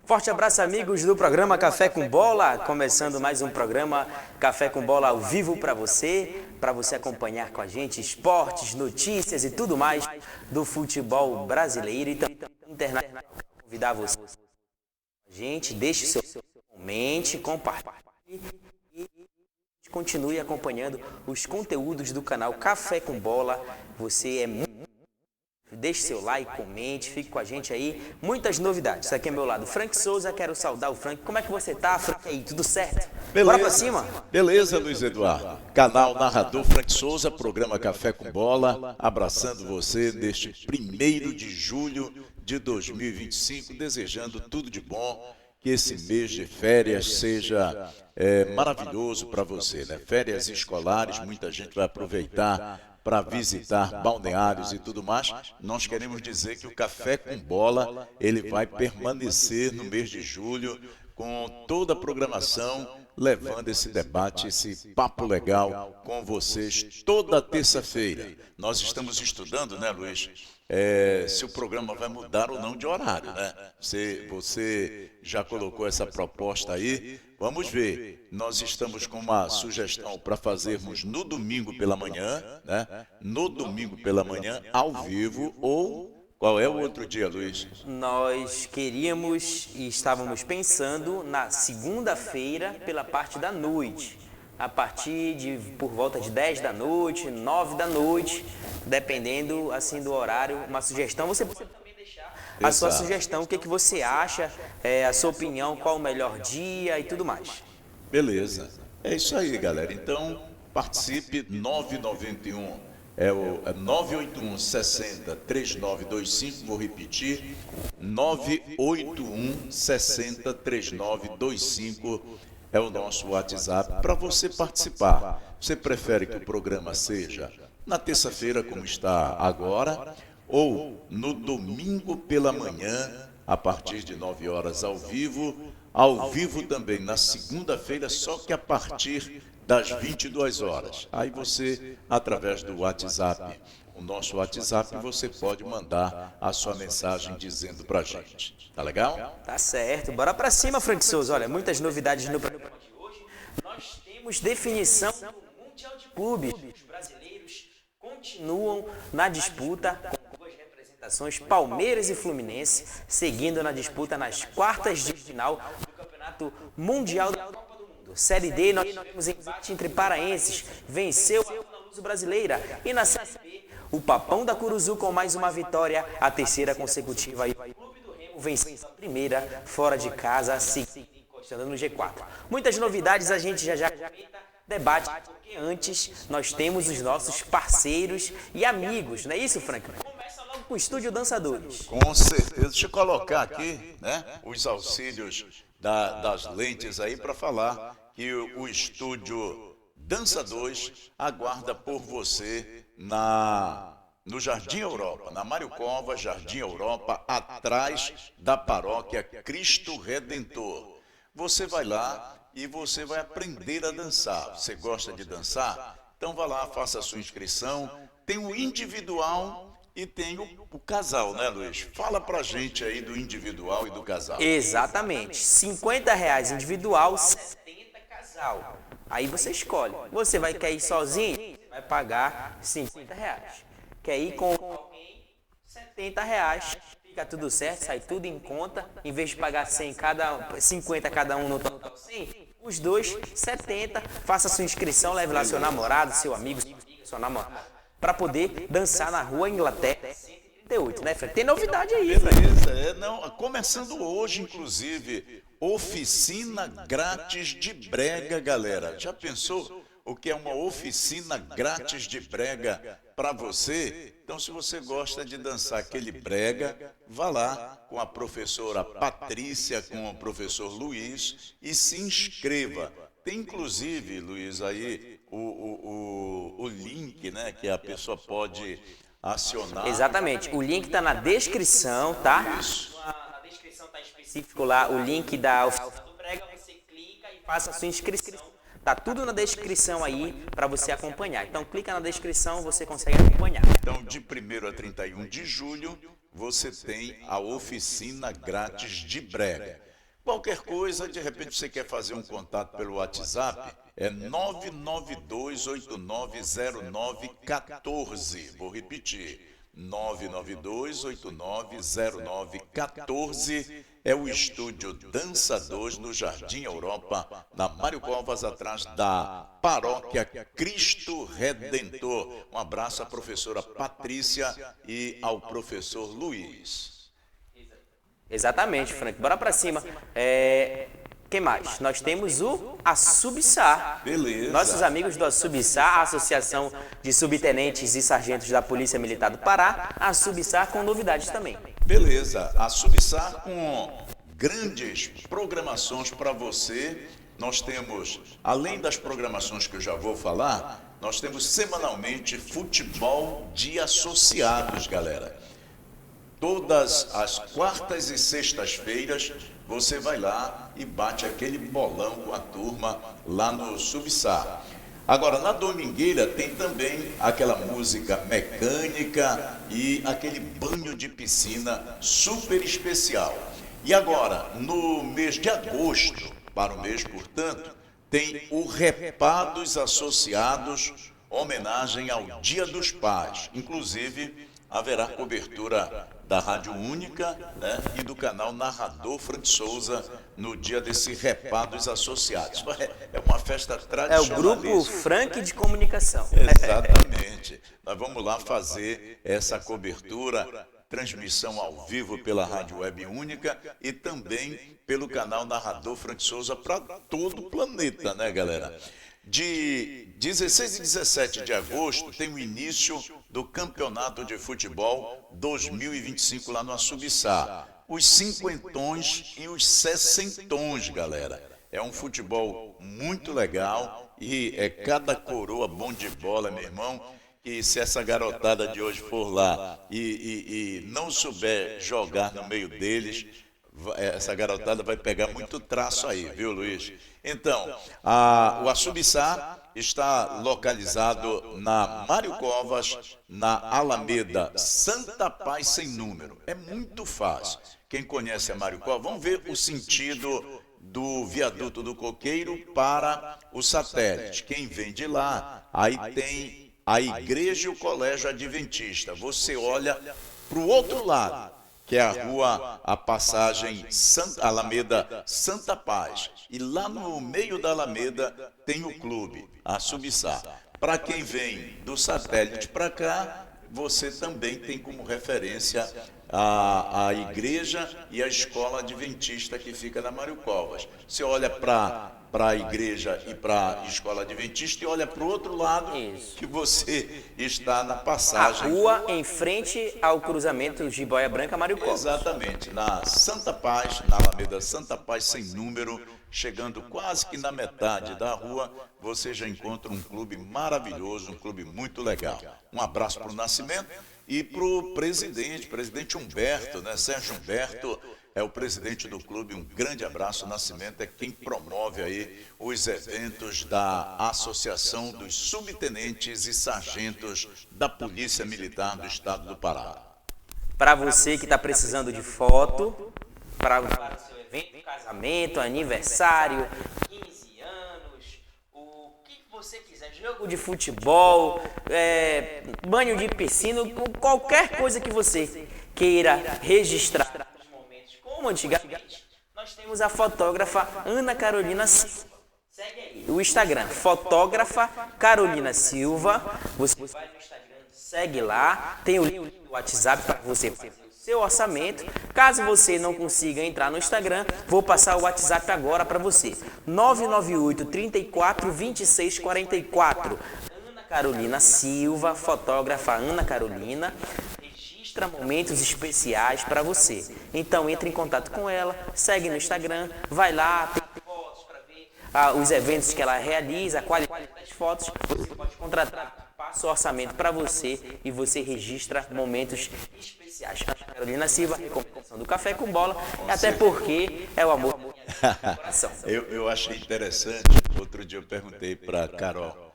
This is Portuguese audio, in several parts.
Forte abraço, amigos do programa Café com Bola, começando mais um programa Café com Bola ao vivo para você acompanhar com a gente esportes, notícias e tudo mais do futebol brasileiro e também internacional. Convidar você, gente, deixe seu comente, compartilhe e continue acompanhando os conteúdos do canal Café com Bola. Você é muito... Deixe seu like, comente, fique com a gente aí. Muitas novidades. Aqui é meu lado, Frank Souza. Quero saudar o Frank. Como é que você tá, Frank? Aí, tudo certo? Beleza. Bora pra cima? Beleza, Luiz Eduardo. Canal Narrador Frank Souza, programa Café com Bola. Abraçando você neste 1º de julho de 2025. Desejando tudo de bom. Que esse mês de férias seja maravilhoso para você, né? Férias escolares, muita gente vai aproveitar para visitar balneários e tudo mais. Nós queremos dizer que o Café com Bola, ele vai permanecer no mês de julho com toda a programação, levando esse debate, esse papo legal com vocês toda terça-feira. Nós estamos estudando, né, Luiz? Se o programa vai mudar ou não de horário, né? Você já colocou essa proposta aí, vamos ver. Nós estamos com uma sugestão para fazermos no domingo pela manhã, né? No domingo pela manhã, ao vivo, ou qual é o outro dia, Luiz? Nós queríamos e estávamos pensando na segunda-feira pela parte da noite. A partir de por volta de 10 da noite, 9 da noite, dependendo assim do horário, uma sugestão. Você pode também deixar a sua sugestão, o que você acha, a sua opinião, qual o melhor dia e tudo mais. Beleza. É isso aí, galera. Então, participe 991. É o 981 60 3925, vou repetir, 981 60 3925 é o nosso WhatsApp para você participar. Você prefere que o programa seja na terça-feira, como está agora, ou no domingo pela manhã, a partir de 9 horas ao vivo também na segunda-feira, só que a partir das 22 horas. Aí você, através do WhatsApp, o nosso WhatsApp, você pode mandar a sua mensagem dizendo pra gente. Tá legal? Tá certo. Bora pra cima, Frank Souza. Olha, muitas novidades no programa de hoje. Nós temos definição do Mundial de Clubes. Os brasileiros continuam na disputa com duas representações, Palmeiras e Fluminense, seguindo na disputa nas quartas de final do Campeonato Mundial da Copa do Mundo. Série D, nós temos empate entre paraenses, venceu a Luso Brasileira. E na Série B, o Papão da Curuzu com mais uma vitória, a terceira consecutiva. E o Clube do Remo venceu a primeira fora de casa, encostando no G4. Muitas novidades, a gente já debate, porque antes nós temos os nossos parceiros e amigos, não é isso, Frank? Começa logo com o Estúdio Dançadores. Com certeza. Deixa eu colocar aqui, né, os auxílios das lentes aí para falar que o Estúdio Dançadores aguarda por você no Jardim Europa, na Mário Covas, Jardim Europa, atrás da paróquia Cristo Redentor. Você vai lá e você vai aprender a dançar. Você gosta de dançar? Então vá lá, faça a sua inscrição. Tem o individual e tem o casal, né, Luiz? Fala pra gente aí do individual e do casal. Exatamente. R$50 individual, 70 casal. Aí você escolhe. Você quer ir sozinho? Vai pagar R$50. Quer ir com alguém? R$70. Fica tudo certo, sai tudo em conta. Em vez de pagar 50 cada um no total 100, os dois 70. Faça sua inscrição, leve lá seu namorado, seu amigo, sua namorada, para poder dançar na rua Inglaterra 138, né, Fred? Tem novidade aí, Fred. Beleza, começando hoje, inclusive, oficina grátis de brega, galera. Já pensou o que é uma oficina grátis de brega para você? Então, se você gosta de dançar aquele brega, vá lá com a professora Patrícia, com o professor Luiz e se inscreva. Tem, inclusive, Luiz, aí o link, né, que a pessoa pode acionar. Exatamente. O link está na descrição, tá? Isso. Na descrição está específico lá o link da oficina do brega. Você clica e faça a sua inscrição. Tá tudo na descrição aí para você acompanhar. Então clica na descrição, você consegue acompanhar. Então de 1º a 31 de julho você tem a oficina grátis de brega. Qualquer coisa, de repente você quer fazer um contato pelo WhatsApp, é 992890914. Vou repetir, 992890914 é o estúdio Dança 2 no Jardim Europa, na Mário Covas, atrás da Paróquia Cristo Redentor. Um abraço à professora Patrícia e ao professor Luiz. Exatamente, Frank. Bora pra cima. Quem mais? Nós temos a Subsar. Beleza. Nossos amigos do Subsar, a Associação de Subtenentes e Sargentos da Polícia Militar do Pará, a Subsar com novidades também. Beleza. A Subsar com grandes programações para você. Nós temos, além das programações que eu já vou falar, nós temos semanalmente futebol de associados, galera. Todas as quartas e sextas-feiras, você vai lá e bate aquele bolão com a turma lá no Subsar. Agora, na domingueira tem também aquela música mecânica e aquele banho de piscina super especial. E agora, no mês de agosto, para o mês, portanto, tem o Repá dos Associados, homenagem ao Dia dos Pais. Inclusive, haverá cobertura da Rádio Única, né, e do canal Narrador Frank Souza no dia desse Repá dos Associados. É uma festa tradicional. É o Grupo Frank de Comunicação. Exatamente. Nós vamos lá fazer essa cobertura, transmissão ao vivo pela Rádio Web Única e também pelo canal Narrador Frank Souza para todo o planeta, né, galera? De 16 e 17 de agosto tem o início do Campeonato de Futebol 2025 lá no Subsar. Os cinquentões e os sessentões, galera. É um futebol muito legal e é cada coroa bom de bola, meu irmão. E se essa garotada de hoje for lá e não souber jogar no meio deles, essa garotada vai pegar muito traço aí, viu, Luiz? Então, o Subsar está localizado na Mário Covas, na Alameda Santa Paz sem número. É muito fácil. Quem conhece a Mário Covas, vamos ver o sentido do viaduto do Coqueiro para o satélite. Quem vem de lá, aí tem a igreja e o colégio adventista. Você olha para o outro lado, que é a rua, a passagem Alameda Santa Paz. E lá no meio da Alameda tem o clube, a Subsar. Para quem vem do satélite para cá, você também tem como referência a igreja e a escola adventista que fica na Mário Covas. Você olha para a igreja e para a escola adventista e olha para o outro lado. Isso. Que você está na passagem. A rua em frente ao cruzamento Jiboia Branca Mário Covas. Exatamente, na Santa Paz, na Alameda Santa Paz sem número, chegando quase que na metade da rua, você já encontra um clube maravilhoso, um clube muito legal. Um abraço para o Nascimento e para o presidente Humberto, né? Sérgio Humberto é o presidente do clube, um grande abraço. O Nascimento é quem promove aí os eventos da Associação dos Subtenentes e Sargentos da Polícia Militar do Estado do Pará. Para você que está precisando de foto, para o seu evento, casamento, aniversário, 15 anos, o que você quiser, jogo de futebol, banho de piscina, qualquer coisa que você queira registrar os momentos como antigamente, nós temos a fotógrafa Ana Carolina Silva. Segue aí o Instagram, fotógrafa Carolina Silva. Você vai no Instagram, segue lá, tem o link do WhatsApp para você fazer o seu orçamento. Caso você não consiga entrar no Instagram, vou passar o WhatsApp agora para você. 998 34 26 44. Ana Carolina Silva, fotógrafa Ana Carolina, registra momentos especiais para você. Então entre em contato com ela, segue no Instagram, vai lá, tem fotos para ver os eventos que ela realiza, a qualidade das fotos. Você pode contratar, passa o orçamento para você e você registra momentos especiais. Ana Carolina Silva, recomendação do Café com Bola, até porque é o amor do coração. Eu achei interessante, outro dia eu perguntei para Carol,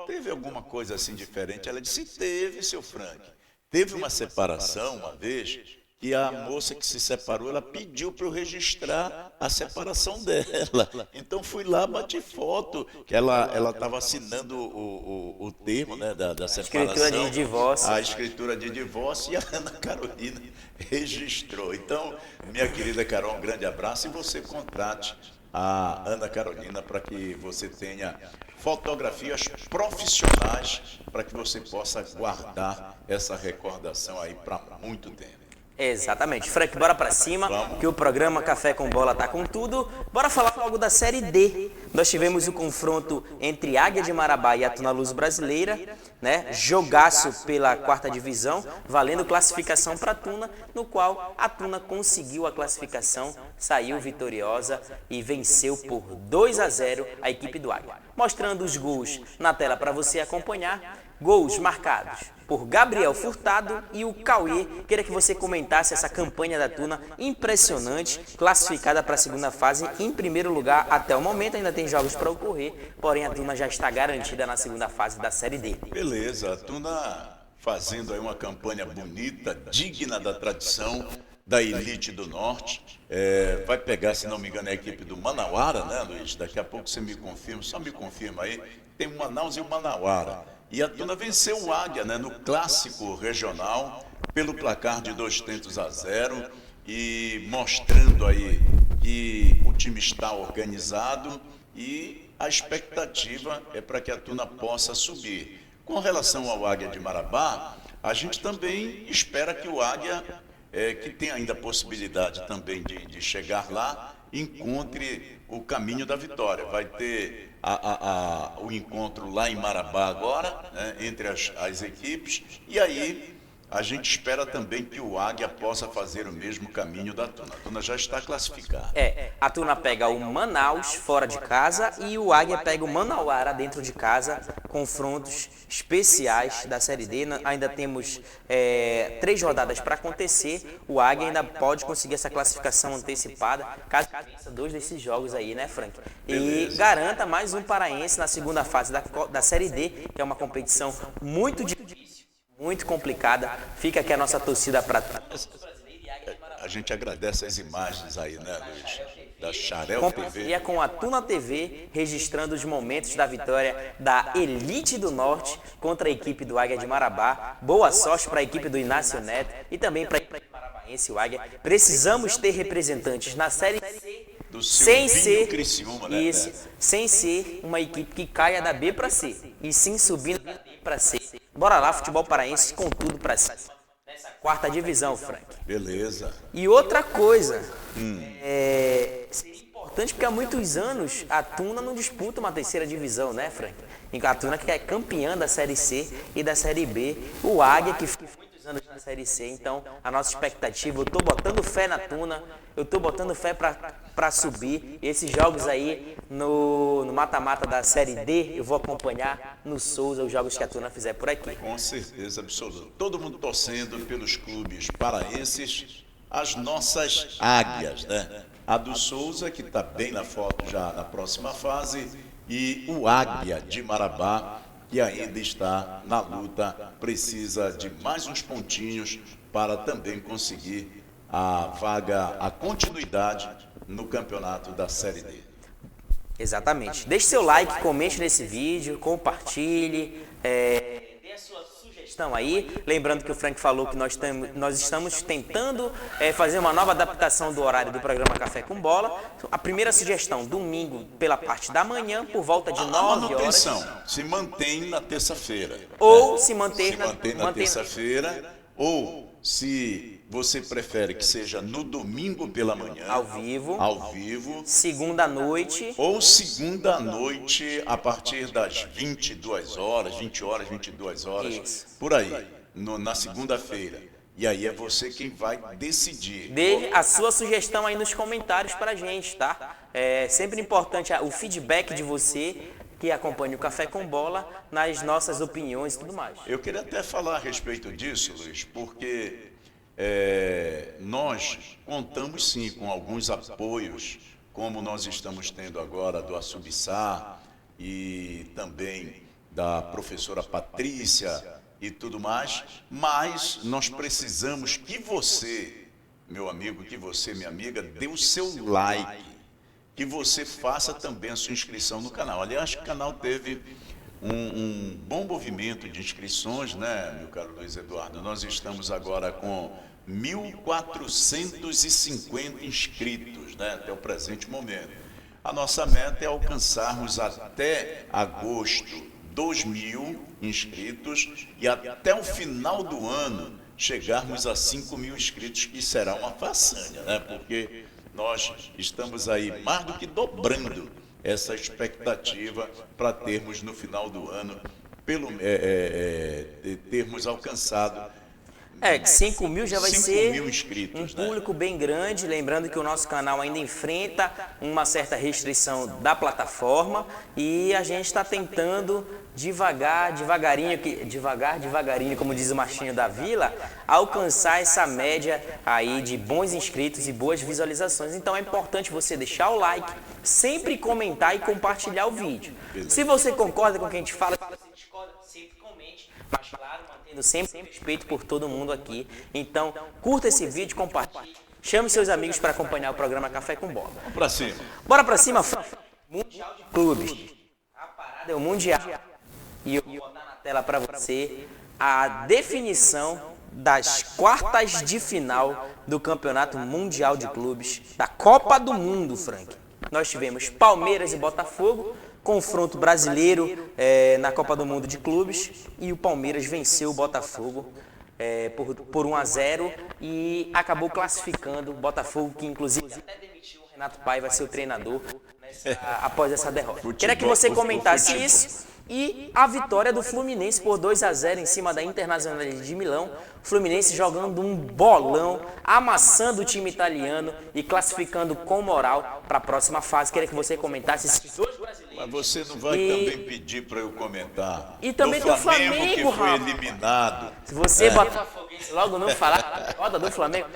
teve alguma coisa assim diferente? Ela disse, teve, seu Frank. Teve uma separação uma vez que a moça que se separou, ela pediu para eu registrar a separação dela. Então fui lá, bati foto, que ela estava assinando o termo, né, da separação. Escritura de divórcio. A escritura de divórcio, e a Ana Carolina registrou. Então, minha querida Carol, um grande abraço, e você contate a Ana Carolina para que você tenha fotografias profissionais para que você possa guardar essa recordação aí para muito tempo. Exatamente. Frank, bora pra cima, Vamos. que o programa Café com Bola tá com tudo. Bora falar logo da Série D. Nós tivemos o confronto entre Águia de Marabá e a Tuna Luso Brasileira, né? Jogaço pela 4ª divisão, valendo classificação para a Tuna, no qual a Tuna conseguiu a classificação, saiu vitoriosa e venceu por 2-0 a equipe do Águia. Mostrando os gols na tela para você acompanhar. Gols marcados por Gabriel Furtado e o Cauê. Queria que você comentasse essa campanha da Tuna impressionante, classificada para a segunda fase em primeiro lugar até o momento. Ainda tem jogos para ocorrer, porém a Tuna já está garantida na segunda fase da Série D. Beleza, a Tuna fazendo aí uma campanha bonita, digna da tradição da elite do Norte. Vai pegar, se não me engano, a equipe do Manauara, né, Luiz? Daqui a pouco você me confirma, só me confirma aí. Tem o Manaus e o Manauara. E a Tuna venceu o Águia, né, no clássico regional, pelo placar de 2-0, e mostrando aí que o time está organizado e a expectativa é para que a Tuna possa subir. Com relação ao Águia de Marabá, a gente também espera que o Águia, que tem ainda a possibilidade também de chegar lá, encontre o caminho da vitória. Vai ter o encontro lá em Marabá agora, né, entre as equipes, e aí a gente espera também que o Águia possa fazer o mesmo caminho da Tuna. A Tuna já está classificada. A Tuna pega o Manaus fora de casa e o Águia pega o Manauara dentro de casa. Confrontos especiais da Série D. Ainda temos 3 rodadas para acontecer. O Águia ainda pode conseguir essa classificação antecipada, caso vença 2 desses jogos aí, né, Frank? E garanta mais um paraense na segunda fase da Série D, que é uma competição muito difícil, muito complicada. Fica aqui a nossa torcida para A gente agradece as imagens aí, né, Luiz? Da Xarel TV. E com a Tuna TV, registrando os momentos da vitória da Elite do Norte contra a equipe do Águia de Marabá. Boa sorte para a equipe do Inácio Neto e também para a equipe paraense, o Águia. Precisamos ter representantes na Série C, Do sem Silvinho ser Criciúma, né? isso, sem ser uma equipe que caia da B para C, e sim subindo da B para C. Bora lá, futebol paraense com tudo para cima. Nessa 4ª divisão, Frank. Beleza. E outra coisa, seria importante porque há muitos anos a Tuna não disputa uma 3ª divisão, né, Frank? A Tuna que é campeã da Série C e da Série B, o Águia que ficou muitos anos na Série C. Então, a nossa expectativa, eu tô botando fé na Tuna, eu tô botando fé para subir. E esses jogos aí no mata-mata da Série D, eu vou acompanhar no Souza os jogos que a Tuna fizer por aqui. Com certeza absoluta. Todo mundo torcendo pelos clubes paraenses, as nossas águias, né? A do Souza, que está bem na foto já na próxima fase, e o Águia de Marabá, que ainda está na luta, precisa de mais uns pontinhos para também conseguir a vaga, a continuidade no campeonato da Série D. Exatamente. Deixe seu like, comente nesse vídeo, compartilhe, dê a sua sugestão aí. Lembrando que o Frank falou que nós estamos tentando fazer uma nova adaptação do horário do programa Café com Bola. A primeira sugestão, domingo pela parte da manhã, por volta de 9 horas. A manutenção se mantém na terça-feira. Ou se manter na terça-feira, ou se você prefere que seja no domingo pela manhã, ao vivo, segunda noite, ou segunda noite a partir das 22 horas, 20 horas, 22 horas, isso, por aí, na segunda-feira. E aí é você quem vai decidir. Dê a sua sugestão aí nos comentários pra gente, tá? É sempre importante o feedback de você que acompanha o Café com Bola nas nossas opiniões e tudo mais. Eu queria até falar a respeito disso, Luiz, porque nós contamos sim com alguns apoios, como nós estamos tendo agora do Assubissar e também da professora Patrícia e tudo mais, mas nós precisamos que você meu amigo, que você, minha amiga, dê o seu like, que você faça também a sua inscrição no canal. Aliás, o canal teve um bom movimento de inscrições, né, meu caro Luiz Eduardo? Nós estamos agora com 1.450 inscritos, né, até o presente momento. A nossa meta é alcançarmos até agosto 2.000 inscritos e até o final do ano chegarmos a 5.000 inscritos, que será uma façanha, né? Porque nós estamos aí mais do que dobrando essa expectativa para termos no final do ano, termos alcançado Que 5.000 já vai 5.000 ser inscritos, um público bem grande, lembrando que o nosso canal ainda enfrenta uma certa restrição da plataforma e a gente está tentando devagarinho, como diz o Marchinho da Vila, alcançar essa média aí de bons inscritos e boas visualizações. Então é importante você deixar o like, sempre comentar e compartilhar o vídeo. Se você concorda com o que a gente fala, se você discorda, sempre comente, mas claro, mantendo sempre respeito por todo mundo aqui. Então, curta esse vídeo, compartilhe, chame seus amigos para acompanhar o programa Café com Bola. Vamos para cima. Bora para cima, Mundial de Clubes. A parada é o Mundial. E eu vou botar na tela para você a definição das quartas de final do Campeonato Mundial de Clubes da Copa do Mundo, Frank. Nós tivemos Palmeiras e Botafogo, confronto brasileiro na Copa do Mundo de Clubes, e o Palmeiras venceu o Botafogo por 1-0 e acabou classificando o Botafogo, que inclusive até demitiu o Renato Paiva, seu treinador, após essa derrota. Queria que você comentasse isso. E a vitória do Fluminense por 2-0 em cima da Internacional de Milão. Fluminense jogando um bolão, amassando o time italiano e classificando com moral para a próxima fase. Queria que você comentasse esses dois brasileiros. Mas você não vai também pedir para eu comentar? E também tem o Flamengo, que foi eliminado. Se você Botafoguense logo não falar roda do Flamengo,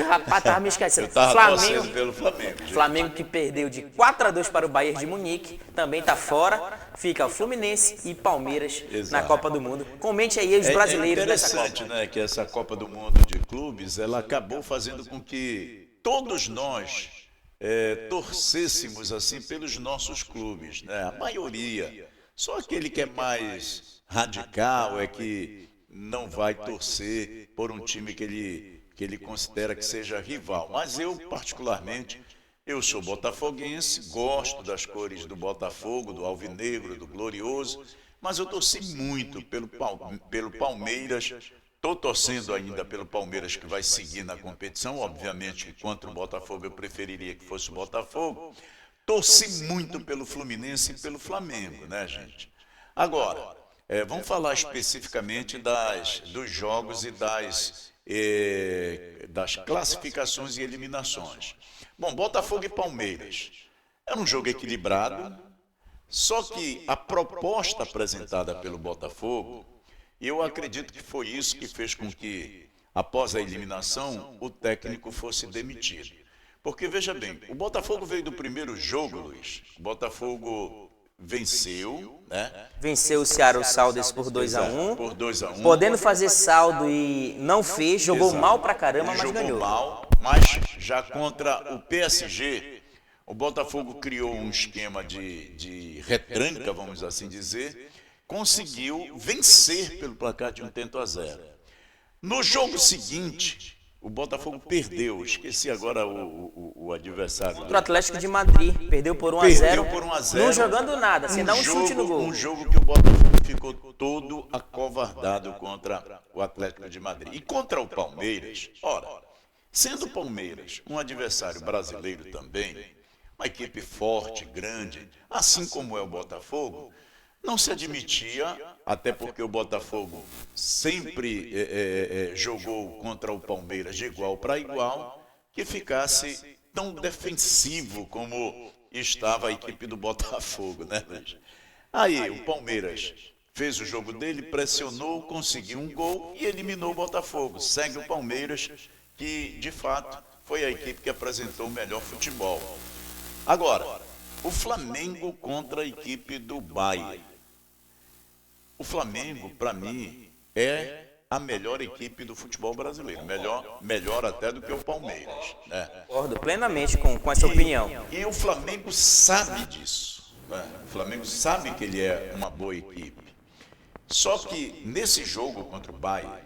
rapaz, tava me esquecendo. Eu estava torcendo pelo Flamengo. Gente. Flamengo que perdeu de 4-2 para o Bayern de Munique, também está fora. Fica o Fluminense e Palmeiras na Copa do Mundo. Comente aí os brasileiros dessa Copa. É interessante, né, que essa Copa do Mundo de clubes, ela acabou fazendo com que todos nós torcêssemos assim pelos nossos clubes, né? A maioria. Só aquele que é mais radical é que não vai torcer por um time que ele considera que seja rival. Mas eu, particularmente, eu sou botafoguense, gosto das cores do Botafogo, do alvinegro, do glorioso, mas eu torci muito pelo Palmeiras. Estou torcendo ainda pelo Palmeiras, que vai seguir na competição. Obviamente, contra o Botafogo, eu preferiria que fosse o Botafogo. Torci muito pelo Fluminense e pelo Flamengo, né, gente? Agora, vamos falar especificamente dos jogos e das classificações e eliminações. Bom, Botafogo e Palmeiras. Era um jogo equilibrado, só que a proposta apresentada pelo Botafogo, eu acredito que foi isso que fez com que, após a eliminação, o técnico fosse demitido. Porque, veja bem, o Botafogo veio do primeiro jogo, Luiz. O Botafogo venceu, né? Venceu o Seattle Sounders por 2-1. Por 2-1. Podendo fazer saldo e não fez, jogou mal pra caramba, mas ganhou. Jogou mal, mas já contra o PSG, o Botafogo criou um esquema de retranca, vamos assim dizer, conseguiu vencer pelo placar de 1-0. No jogo seguinte, o Botafogo perdeu, esqueci agora o adversário. Contra o Atlético de Madrid, perdeu por 1-0. Perdeu por 1-0. Não jogando nada, sem dar um chute no gol. Um jogo que o Botafogo ficou todo acovardado contra o Atlético de Madrid. E contra o Palmeiras, ora, sendo o Palmeiras um adversário brasileiro também, uma equipe forte, grande, assim como é o Botafogo, não se admitia, até porque o Botafogo sempre jogou contra o Palmeiras de igual para igual, que ficasse tão defensivo como estava a equipe do Botafogo, né, Luiz? Aí o Palmeiras fez o jogo dele, pressionou, conseguiu um gol e eliminou o Botafogo. Segue o Palmeiras, que de fato foi a equipe que apresentou o melhor futebol. Agora, o Flamengo contra a equipe do Bayern. O Flamengo, para mim, é a melhor equipe do futebol brasileiro, melhor até do que o Palmeiras, né? Concordo plenamente com essa opinião. E o Flamengo sabe disso, né? O Flamengo sabe que ele é uma boa equipe. Só que nesse jogo contra o Bayern,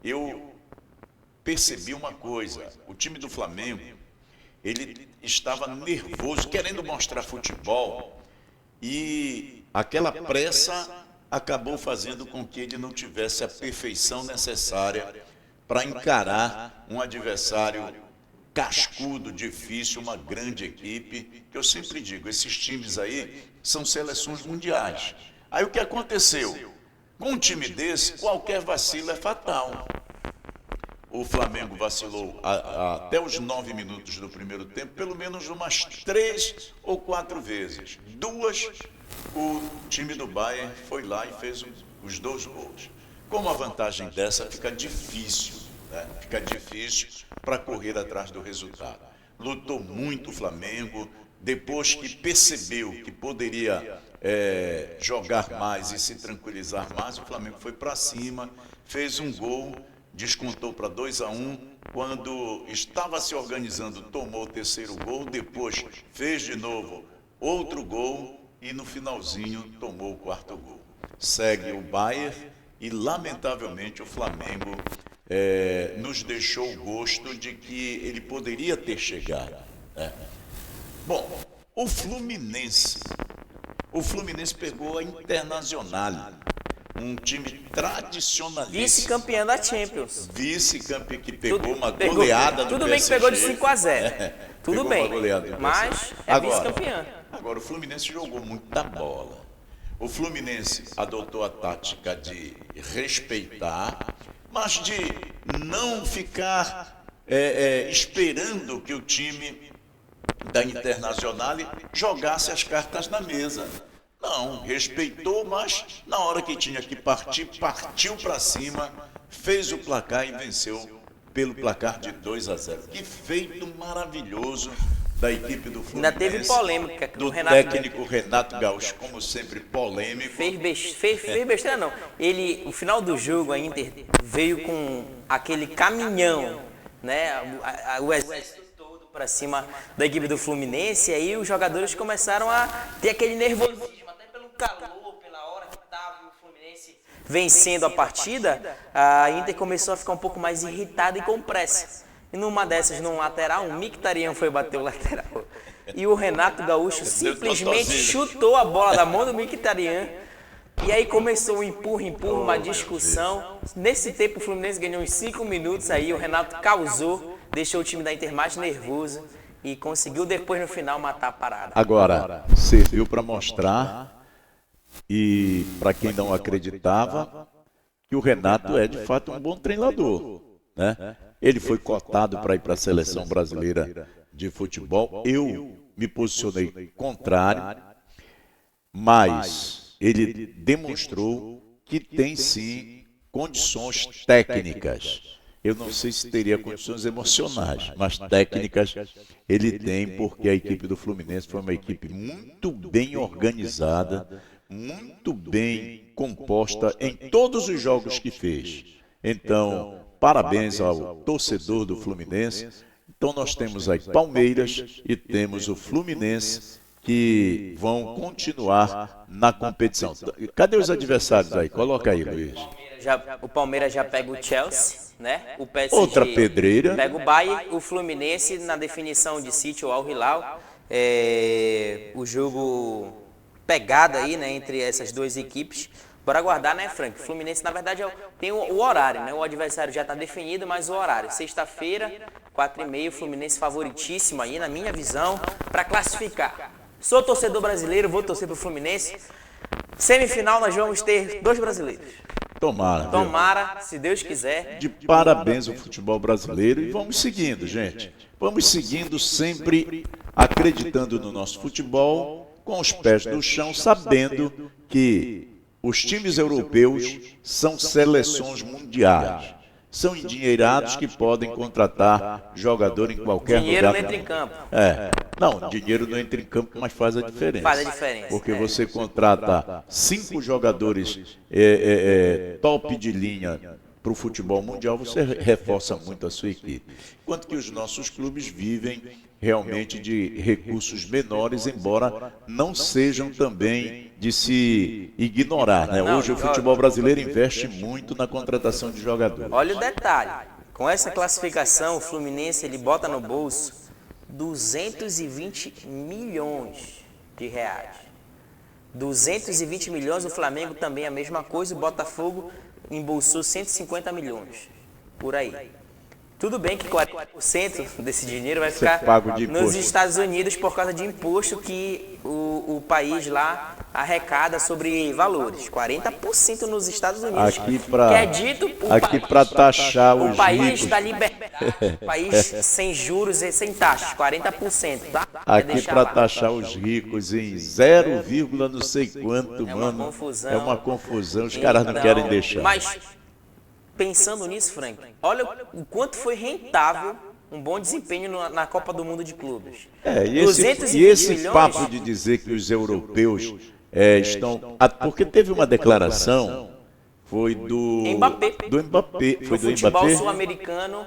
eu percebi uma coisa: o time do Flamengo, ele estava nervoso, querendo mostrar futebol, e aquela pressa acabou fazendo com que ele não tivesse a perfeição necessária para encarar um adversário cascudo, difícil, uma grande equipe, que eu sempre digo, esses times aí são seleções mundiais. Aí o que aconteceu? Com um time desse, qualquer vacilo é fatal. O Flamengo vacilou até os 9 minutos do primeiro tempo, pelo menos umas 3 ou 4 vezes. 2, o time do Bayern foi lá e fez os 2 gols. Com uma vantagem dessa, fica difícil, né? Fica difícil para correr atrás do resultado. Lutou muito o Flamengo, depois que percebeu que poderia jogar mais e se tranquilizar mais, o Flamengo foi para cima, fez um gol, descontou para 2-1, quando estava se organizando, tomou o terceiro gol, depois fez de novo outro gol e no finalzinho tomou o quarto gol. Segue o Bayern e, lamentavelmente, o Flamengo nos deixou o gosto de que ele poderia ter chegado, né? Bom, o Fluminense pegou a Internacional, um time tradicionalíssimo. Vice-campeão da Champions. Vice-campeão que pegou uma goleada do Tudo PSG. bem que pegou de 5-0. Tudo bem, mas é vice-campeão. Agora, o Fluminense jogou muita bola. O Fluminense adotou a tática de respeitar, mas de não ficar esperando que o time da Internacional jogasse as cartas na mesa. Não, respeitou, mas na hora que tinha que partir, partiu para cima, fez o placar e venceu pelo placar de 2-0. Que feito maravilhoso da equipe do Fluminense. Ainda teve polêmica do técnico Renato Gaúcho, como sempre, polêmico. Fez besteira não. No final do jogo, a Inter veio com aquele caminhão, né? O exército todo para cima da equipe do Fluminense, e aí os jogadores começaram a ter aquele nervosismo, até pelo calor, pela hora que estava o Fluminense vencendo a partida, a Inter começou a ficar um pouco mais irritada e com pressa. E numa dessas, num lateral, um Mkhitaryan foi bater o lateral. E o Renato Gaúcho simplesmente chutou a bola da mão do Mkhitaryan. E aí começou um empurra, uma discussão. Nesse tempo o Fluminense ganhou uns 5 minutos aí, o Renato causou, deixou o time da Inter mais nervoso e conseguiu depois no final matar a parada. Agora, serviu para mostrar, e para quem não acreditava, que o Renato é de fato um bom treinador, né? Ele foi cotado para ir para a seleção brasileira de futebol. Eu me posicionei contrário, mas ele demonstrou que tem sim condições técnicas. Eu não sei se teria condições emocionais, mas técnicas ele tem, porque a equipe do Fluminense foi uma equipe muito bem organizada, muito bem composta em todos os jogos que fez. Então, parabéns ao torcedor do Fluminense. Então nós temos aí Palmeiras e temos o Fluminense que vão continuar na competição. Cadê os adversários aí? Coloca aí, Luiz. O Palmeiras já pega o Chelsea, né? O PSG outra pedreira. Pega o Bayern, o Fluminense na definição de City ou Al Hilal. O jogo pegado aí, né, entre essas duas equipes. Bora aguardar, né, Frank? O Fluminense, na verdade, tem o horário, né? O adversário já está definido, mas o horário. Sexta-feira, 4h30, o Fluminense favoritíssimo aí, na minha visão, para classificar. Sou torcedor brasileiro, vou torcer pro Fluminense. Semifinal, nós vamos ter 2 brasileiros. Tomara, se Deus quiser. De parabéns ao futebol brasileiro e vamos seguindo, gente. Vamos seguindo sempre acreditando no nosso futebol, com os pés no chão, sabendo que os times europeus são seleções mundiais. São endinheirados que podem contratar jogador em qualquer dinheiro lugar. Dinheiro não entra em campo. Não, dinheiro não entra em campo, mas faz a diferença. Faz a diferença. Porque você contrata 5 jogadores top de linha para o futebol mundial, você reforça muito a sua equipe. Enquanto que os nossos clubes vivem realmente de recursos menores, embora não sejam também de se ignorar, né? Hoje o futebol brasileiro investe muito na contratação de jogadores. Olha o detalhe, com essa classificação, o Fluminense ele bota no bolso 220 milhões de reais. 220 milhões, o Flamengo também a mesma coisa, o Botafogo embolsou 150 milhões, por aí. Tudo bem que 40% desse dinheiro vai ficar nos Estados Unidos por causa de imposto que o país lá arrecada sobre valores. 40% nos Estados Unidos. Aqui para taxar os ricos. O país da liberdade, o país sem juros e sem taxas, 40%, tá? Aqui para taxar os ricos em 0, não sei quanto, mano. É uma confusão, os caras não querem deixar. Mas, pensando nisso, Frank, olha o quanto foi rentável um bom desempenho na Copa do Mundo de Clubes. E esse papo de dizer que os europeus estão... Porque teve uma declaração, foi do Mbappé. Foi do futebol sul-americano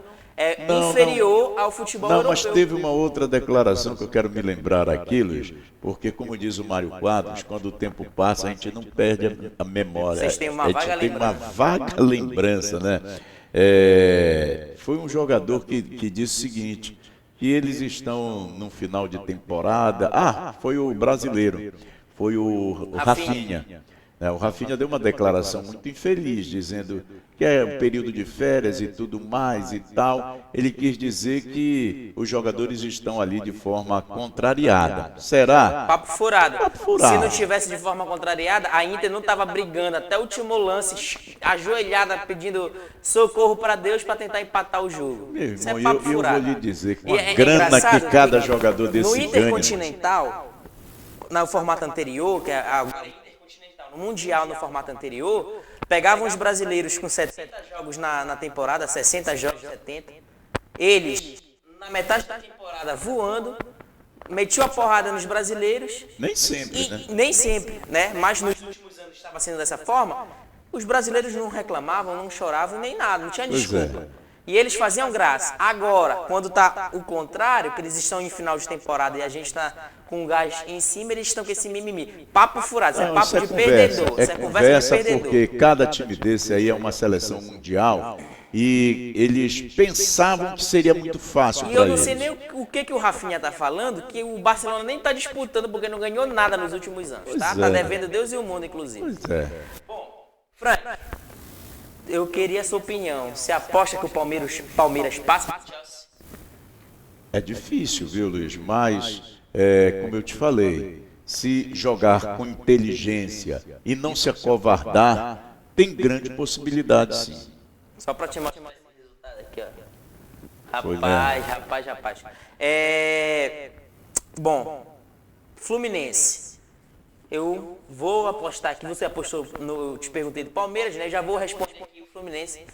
inferior ao futebol europeu. Mas teve uma outra declaração que eu quero me lembrar aqui, Luiz, porque como diz o Mário Quadros, quando o tempo passa a gente não perde a memória. Vocês têm uma vaga lembrança, né? Foi um jogador que disse o seguinte, que eles estão no final de temporada. Foi o brasileiro, foi o Rafinha. O Rafinha deu uma declaração muito infeliz, dizendo que é um período de férias e tudo mais e tal. Ele quis dizer que os jogadores estão ali de forma contrariada. Será? Papo furado. Se não tivesse de forma contrariada, a Inter não estava brigando até o último lance, ajoelhada, pedindo socorro para Deus para tentar empatar o jogo. Meu irmão, eu vou lhe dizer, com a grana que cada jogador desse ganha... No Intercontinental, no formato anterior, que é no Mundial, no formato anterior, pegavam os brasileiros com 70 jogos na temporada, 60 jogos, 70. Eles, na metade da temporada, voando, metiam a porrada nos brasileiros. Nem sempre, né? Nem sempre, né? Mas nos últimos anos estava sendo dessa forma. Os brasileiros não reclamavam, não choravam, nem nada, não tinha desculpa. E eles faziam graça. Agora, quando está o contrário, que eles estão em final de temporada e a gente está com o gás em cima, eles estão com esse mimimi. Papo furado, isso é papo de perdedor. Isso é conversa de perdedor. Porque cada time desse aí é uma seleção mundial e eles pensavam que seria muito fácil para eles. E eu não sei nem o que o Rafinha está falando, que o Barcelona nem está disputando porque não ganhou nada nos últimos anos, tá? Está devendo Deus e o mundo, inclusive. Pois é. Bom, Frank, eu queria a sua opinião. Você aposta que o Palmeiras passa? É difícil, viu, Luiz? Mas, como eu te falei, se jogar com inteligência e não se acovardar, tem grande possibilidade, sim. Só para te mostrar mais um resultado aqui, ó. Rapaz. Bom, Fluminense. Eu vou apostar aqui, você apostou, eu te perguntei do Palmeiras, né? Já vou responder aqui o Fluminense.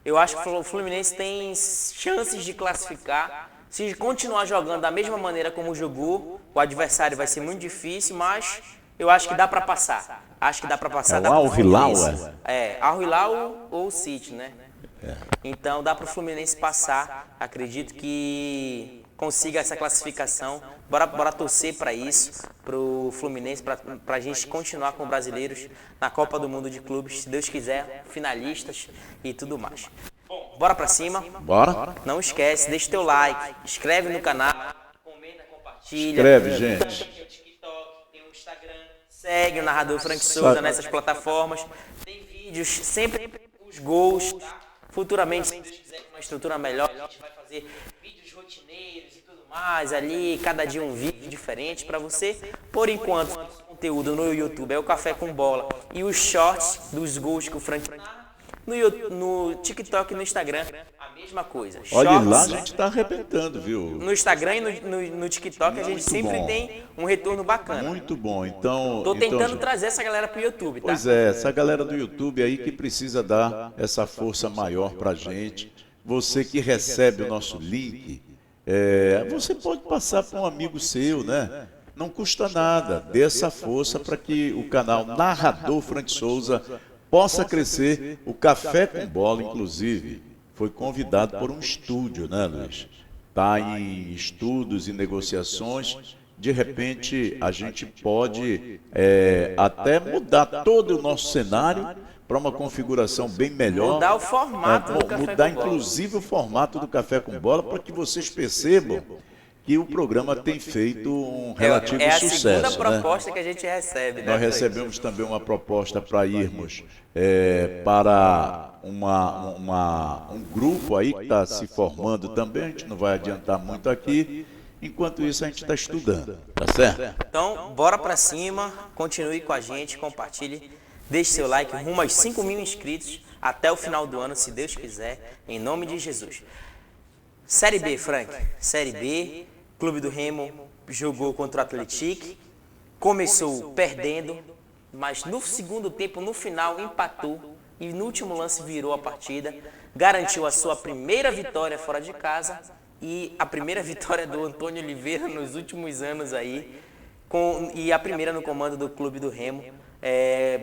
Eu acho que o Fluminense tem chances de classificar. Se continuar jogando da mesma maneira como jogou, o adversário vai ser muito difícil, mas eu acho que dá para passar. Acho que dá para passar. Al Hilal, Al Hilal ou City, né? Então dá para o Fluminense passar. Acredito que consiga essa classificação. Bora torcer para isso, para o Fluminense, para a gente continuar com brasileiros na Copa do Mundo de Clubes, se Deus quiser, finalistas e tudo mais. Bora para cima. Bora. Não esquece, deixa teu like, inscreve no canal, comenta, compartilha. Inscreve, gente. Tem o TikTok, tem o Instagram, segue o narrador Frank Souza nessas plataformas. Tem vídeos, sempre os gols, tá? Futuramente, se Deus quiser, com uma estrutura melhor, a gente vai fazer vídeos rotineiros e tudo mais ali, cada dia um vídeo diferente para você. Por enquanto, o conteúdo no YouTube é o Café com Bola e os shorts dos gols que o Frank no TikTok e no Instagram, a mesma coisa. Olha lá, a gente está arrebentando, viu? No Instagram e no TikTok a gente sempre tem um retorno bacana. Muito bom. Então, tô tentando trazer essa galera pro YouTube, tá? Pois é, essa galera do YouTube aí que precisa dar essa força maior pra gente. Você que recebe o nosso link, você pode passar para um amigo seu, né? Não custa nada. Dê essa força para que o canal Narrador Frank Souza possa crescer. O Café com Bola, inclusive, foi convidado por um estúdio, né, Luiz? Está em estudos e negociações. De repente, a gente pode até mudar todo o nosso cenário para uma configuração bem melhor. Mudar o formato do Café mudar, com Bola. inclusive, o formato do Café com Bola, para que vocês percebam que o programa tem feito um relativo sucesso. É a segunda proposta que a gente recebe. Nós recebemos também uma proposta para irmos para um grupo aí que está se formando também, a gente não vai adiantar muito aqui. Enquanto isso, a gente está estudando, tá certo? Então, bora pra cima, continue com a gente, compartilhe, deixe seu like, rumo aos 5.000 inscritos até o final do ano, se Deus quiser, em nome de Jesus. Série B, Frank. Série B, Clube do Remo jogou contra o Atlético, começou perdendo, mas no segundo tempo, no final, empatou e no último lance virou a partida, garantiu a sua primeira vitória fora de casa e a primeira vitória do Antônio Oliveira nos últimos anos aí, e a primeira no comando do Clube do Remo.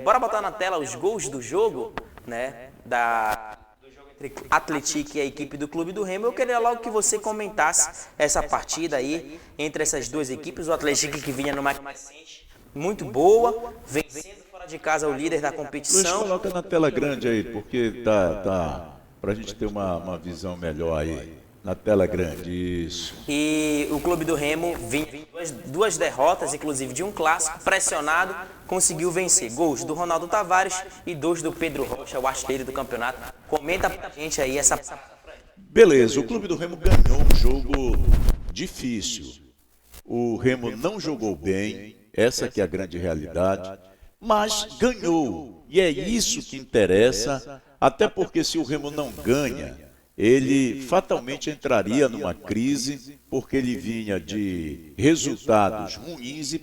Bora botar na tela os gols do jogo, né, do jogo entre Atlético e a equipe do Clube do Remo. Eu queria logo que você comentasse essa partida aí entre essas duas equipes. O Atlético que vinha numa crescente muito boa, vencendo fora de casa o líder da competição. Luiz, coloca na tela grande aí, porque tá para a gente ter uma visão melhor aí. Na tela grande, isso. E o Clube do Remo vinha duas derrotas, inclusive de um clássico, pressionado, conseguiu vencer. Gols do Ronaldo Tavares e 2 do Pedro Rocha, o artilheiro do campeonato. Comenta pra gente aí essa... Beleza, o Clube do Remo ganhou um jogo difícil. O Remo não jogou bem, essa que é a grande realidade, mas ganhou. E é isso que interessa, até porque se o Remo não ganha, ele fatalmente entraria numa crise, porque ele vinha de resultados ruins e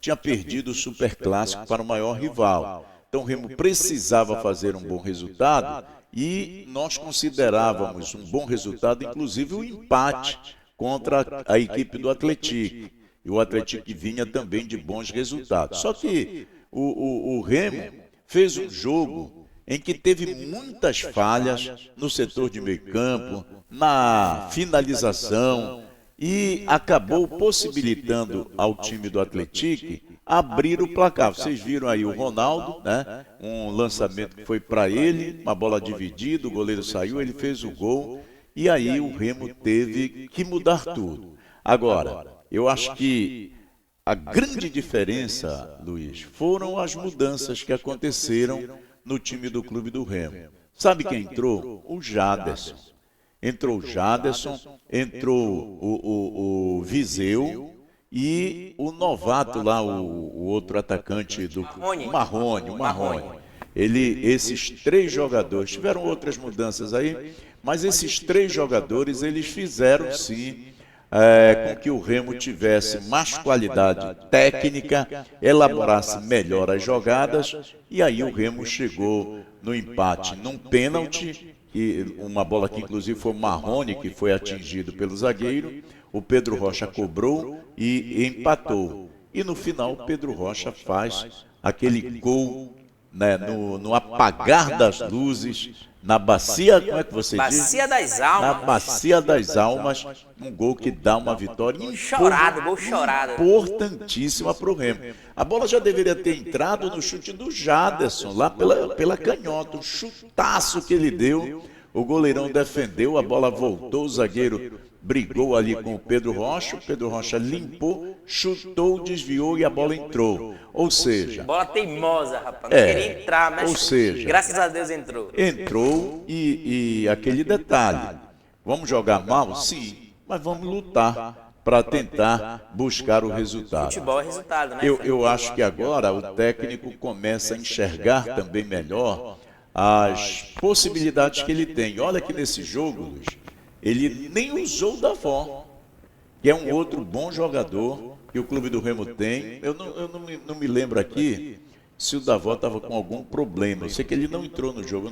tinha perdido o Superclássico para o maior rival. Então o Remo precisava fazer um bom resultado e nós considerávamos um bom resultado, inclusive o empate contra a equipe do Atlético. E o Atlético vinha também de bons resultados. Só que o Remo fez um jogo em que teve muitas falhas no setor de meio campo, na finalização, e acabou possibilitando ao time do Atlético abrir o placar. Vocês viram aí o Ronaldo, né? Um lançamento que foi para ele, uma bola dividida, o goleiro saiu, ele fez o gol, e aí o Remo teve que mudar tudo. Agora, eu acho que a grande diferença, Luiz, foram as mudanças que aconteceram no time do Clube do Remo. Sabe quem entrou? O Jaderson. Entrou o Jaderson, entrou o Viseu e o novato lá, o outro atacante do Marrone. Esses 3 jogadores, tiveram outras mudanças aí, mas esses 3 jogadores, eles fizeram sim com que o Remo tivesse mais qualidade técnica, elaborasse melhor as jogadas, e aí o Remo chegou no empate num pênalti, uma bola que inclusive foi o Marrone, que foi atingido pelo zagueiro, o Pedro Rocha cobrou e empatou. E no final o Pedro Rocha faz aquele gol, né, no apagar das luzes, na bacia, como é que você diz? Bacia das Almas. Na bacia das Almas, um gol que dá uma vitória gol chorado. Importantíssima para o Remo. A bola já deveria ter entrado no chute do Jaderson, lá pela canhota, um chutaço que ele deu. O goleirão defendeu, a bola voltou, o zagueiro brigou ali com o Pedro Rocha limpou, chutou, desviou e a bola entrou. Ou seja... Bola teimosa, rapaz. Não queria entrar, mas graças a Deus entrou. Entrou e aquele detalhe. Vamos jogar mal? Sim, mas vamos lutar para tentar buscar o resultado. Futebol é resultado, né? Eu acho que agora o técnico começa a enxergar também melhor as possibilidades que ele tem. Olha que nesse jogo, Luiz, ele nem usou o Davó, que é um outro bom jogador que o Clube do Remo tem. Eu não me lembro aqui se o Davó estava com algum problema. Eu sei que ele não entrou no jogo,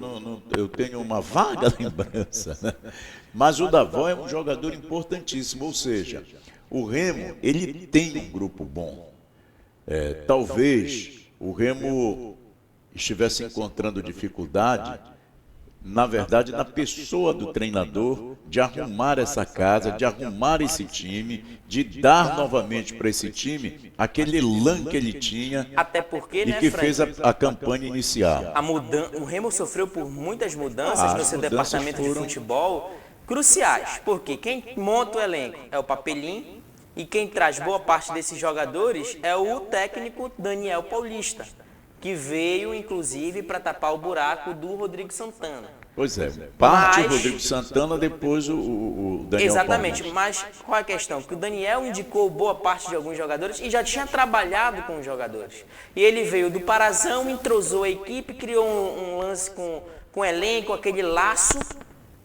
eu tenho uma vaga lembrança, né? Mas o Davó é um jogador importantíssimo, ou seja, o Remo ele tem um grupo bom. Talvez o Remo estivesse encontrando dificuldade, na verdade, na pessoa do treinador, de arrumar essa casa, de arrumar esse time, de dar novamente para esse time aquele elan que ele tinha. Até porque, e que fez a campanha inicial. O Remo sofreu por muitas mudanças no seu departamento de futebol cruciais, porque quem monta o elenco é o Papelim e quem traz boa parte desses jogadores é o técnico Daniel Paulista, que veio, inclusive, para tapar o buraco do Rodrigo Santana. Pois é, parte o Rodrigo Santana, depois o Daniel Exatamente, Paulista. mas qual é a questão? Que o Daniel indicou boa parte de alguns jogadores e já tinha trabalhado com os jogadores. E ele veio do Parazão, entrosou a equipe, criou um lance com o elenco, aquele laço.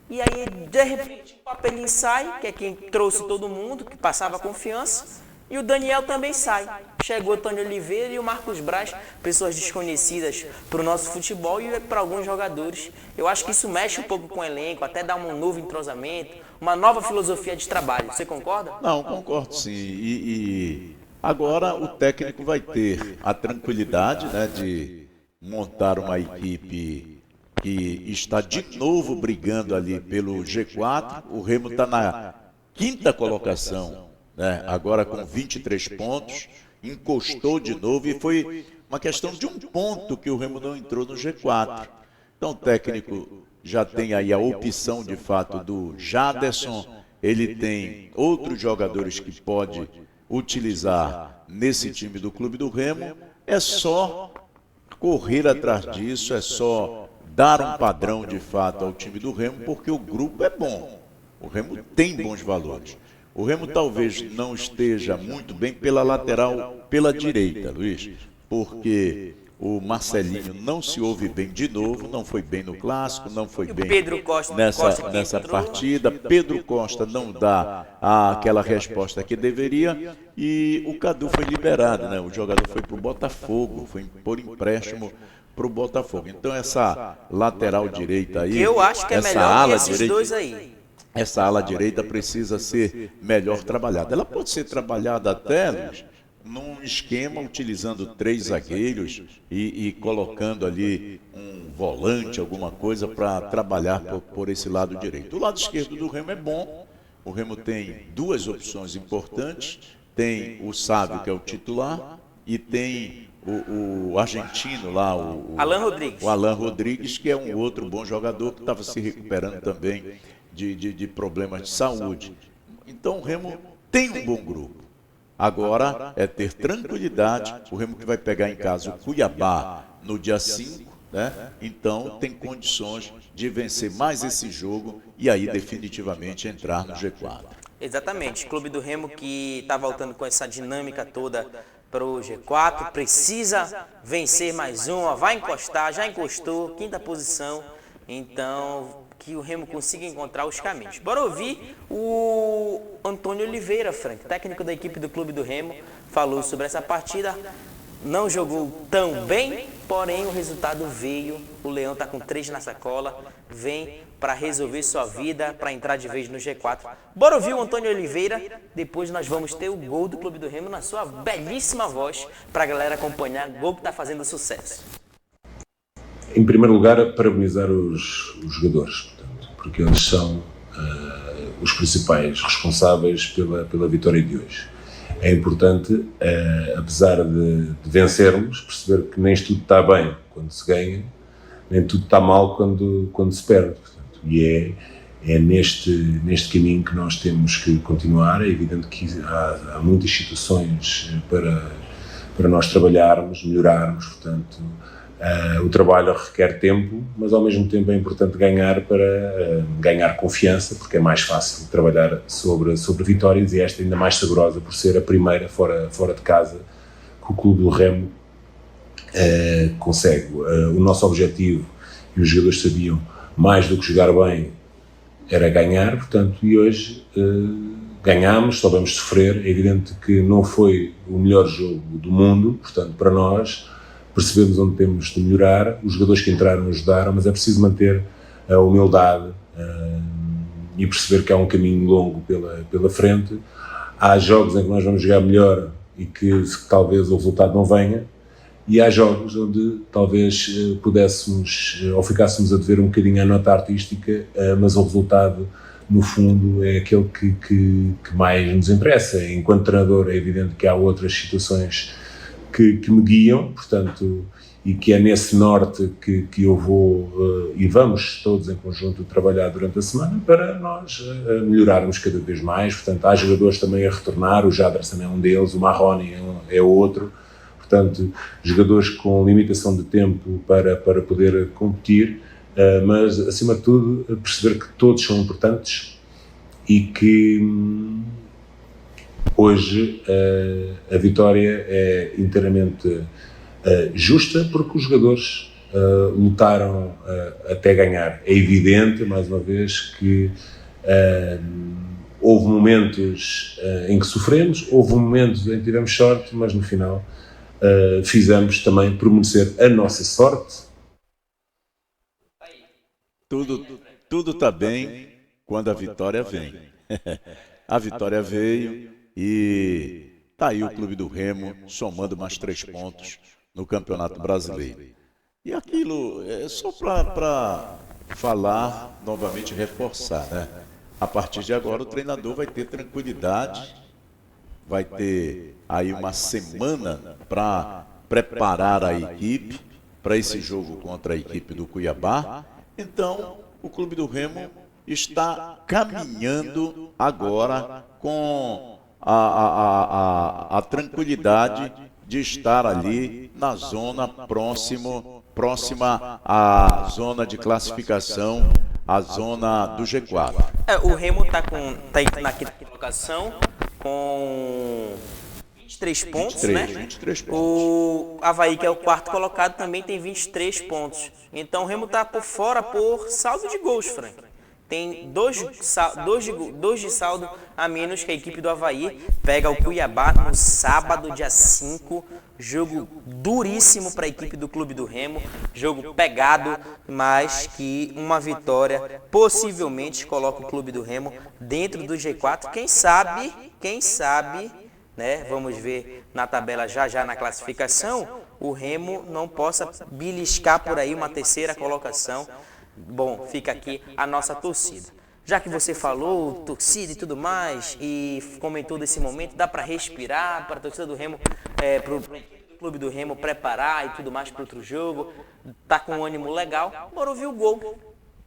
E aí, de repente, o Papelinho sai, que é quem trouxe todo mundo, que passava confiança. E o Daniel também sai. Chegou o Tony Oliveira e o Marcos Braz, pessoas desconhecidas para o nosso futebol e para alguns jogadores. Eu acho que isso mexe um pouco com o elenco, até dá um novo entrosamento, uma nova filosofia de trabalho. Você concorda? Não, concordo sim. E agora o técnico vai ter a tranquilidade, né, de montar uma equipe que está de novo brigando ali pelo G4. O Remo está na 5ª colocação, né? Agora com 23 pontos, encostou de novo e foi uma questão de um ponto que o Remo não entrou no G4. Então o técnico já tem aí a opção de fato do Jaderson, ele tem outros jogadores que pode utilizar nesse time do Clube do Remo, é só correr atrás disso, é só dar um padrão de fato ao time do Remo, porque o grupo é bom, o Remo tem bons valores. O Remo talvez não esteja muito bem pela lateral, pela direita, Luiz, porque o Marcelinho não se ouve bem de novo, não foi bem no Clássico, não foi bem nessa partida. Pedro Costa não dá aquela resposta que deveria e o Cadu foi liberado, né? O jogador foi para o Botafogo, foi por empréstimo para o Botafogo. Então essa lateral direita aí, eu acho que é melhor que esses dois aí. Essa ala direita precisa ser melhor trabalhada. Ela pode ser trabalhada até, Luiz, num esquema utilizando 3 zagueiros e colocando ali um volante, alguma coisa para trabalhar por esse lado direito. O lado esquerdo do Remo é bom. O Remo tem 2 opções importantes. Tem o Sávio, que é o titular, e tem o argentino lá, o Alan Rodrigues, que é um outro bom jogador que estava se recuperando também de problemas de saúde. Então o Remo tem um bom grupo. Agora é ter tranquilidade. O Remo que vai pegar em casa o Cuiabá no dia 5, né? Então tem condições de vencer mais esse jogo e aí definitivamente entrar no G4. Exatamente. O Clube do Remo que está voltando com essa dinâmica toda para o G4, precisa vencer mais uma, vai encostar, já encostou, 5ª posição. Então que o Remo consiga encontrar os caminhos. Bora ouvir o Antônio Oliveira, Frank, técnico da equipe do Clube do Remo, falou sobre essa partida. Não jogou tão bem, porém o resultado veio. O Leão está com 3 na sacola, vem para resolver sua vida, para entrar de vez no G4. Bora ouvir o Antônio Oliveira, depois nós vamos ter o gol do Clube do Remo na sua belíssima voz, para a galera acompanhar o gol que está fazendo sucesso. Em primeiro lugar, parabenizar os jogadores, portanto, porque eles são os principais responsáveis pela vitória de hoje. É importante, apesar de vencermos, perceber que nem tudo está bem quando se ganha, nem tudo está mal quando se perde. Portanto, e é neste caminho que nós temos que continuar. É evidente que há muitas situações para nós trabalharmos, melhorarmos, portanto. O trabalho requer tempo, mas ao mesmo tempo é importante ganhar para ganhar confiança, porque é mais fácil trabalhar sobre vitórias e esta ainda mais saborosa por ser a primeira fora de casa que o Clube do Remo consegue. O nosso objetivo, e os jogadores sabiam, mais do que jogar bem, era ganhar, portanto, e hoje ganhámos, soubemos sofrer. É evidente que não foi o melhor jogo do mundo, portanto, para nós, percebemos onde temos de melhorar, os jogadores que entraram ajudaram, mas é preciso manter a humildade e perceber que há um caminho longo pela frente. Há jogos em que nós vamos jogar melhor e que talvez o resultado não venha, e há jogos onde talvez pudéssemos ou ficássemos a dever um bocadinho à nota artística, mas o resultado, no fundo, é aquele que mais nos interessa. Enquanto treinador, é evidente que há outras situações que me guiam, portanto, e que é nesse norte que eu vou e vamos todos em conjunto trabalhar durante a semana para nós melhorarmos cada vez mais. Portanto, há jogadores também a retornar, o Jaderson é um deles, o Marrone é outro. Portanto, jogadores com limitação de tempo para poder competir, mas, acima de tudo, perceber que todos são importantes e que hoje a vitória é inteiramente justa, porque os jogadores lutaram até ganhar. É evidente, mais uma vez, que houve momentos em que sofremos, houve momentos em que tivemos sorte, mas no final fizemos também por merecer a nossa sorte. Tudo está bem quando a vitória vem. A vitória veio e está aí o Clube do Remo somando mais 3 pontos no Campeonato Brasileiro. E aquilo é só para falar, novamente reforçar, né? A partir de agora o treinador vai ter tranquilidade, vai ter aí uma semana para preparar a equipe para esse jogo contra a equipe do Cuiabá. Então, o Clube do Remo está caminhando agora com a tranquilidade de estar ali na zona próxima à zona de classificação, à zona do G4. O Remo está na quinta colocação com 23 pontos, 23, né? 23 pontos. O Avaí, que é o quarto colocado, também tem 23 pontos. Então o Remo está por fora por saldo de gols, Frank. Tem dois de saldo a menos que a equipe do Avaí. Pega o Cuiabá no sábado, dia 5. Jogo duríssimo para a equipe do Clube do Remo. Jogo pegado, mas que uma vitória possivelmente coloca o Clube do Remo dentro do G4. Quem sabe, né? Vamos ver na tabela já na classificação, o Remo não possa beliscar por aí uma terceira colocação. Bom, fica aqui a nossa torcida. Já que você falou torcida e tudo mais, e comentou desse momento, dá para respirar para a torcida do Remo, para o Clube do Remo preparar e tudo mais para outro jogo, tá com um ânimo legal. Bora ouvir o gol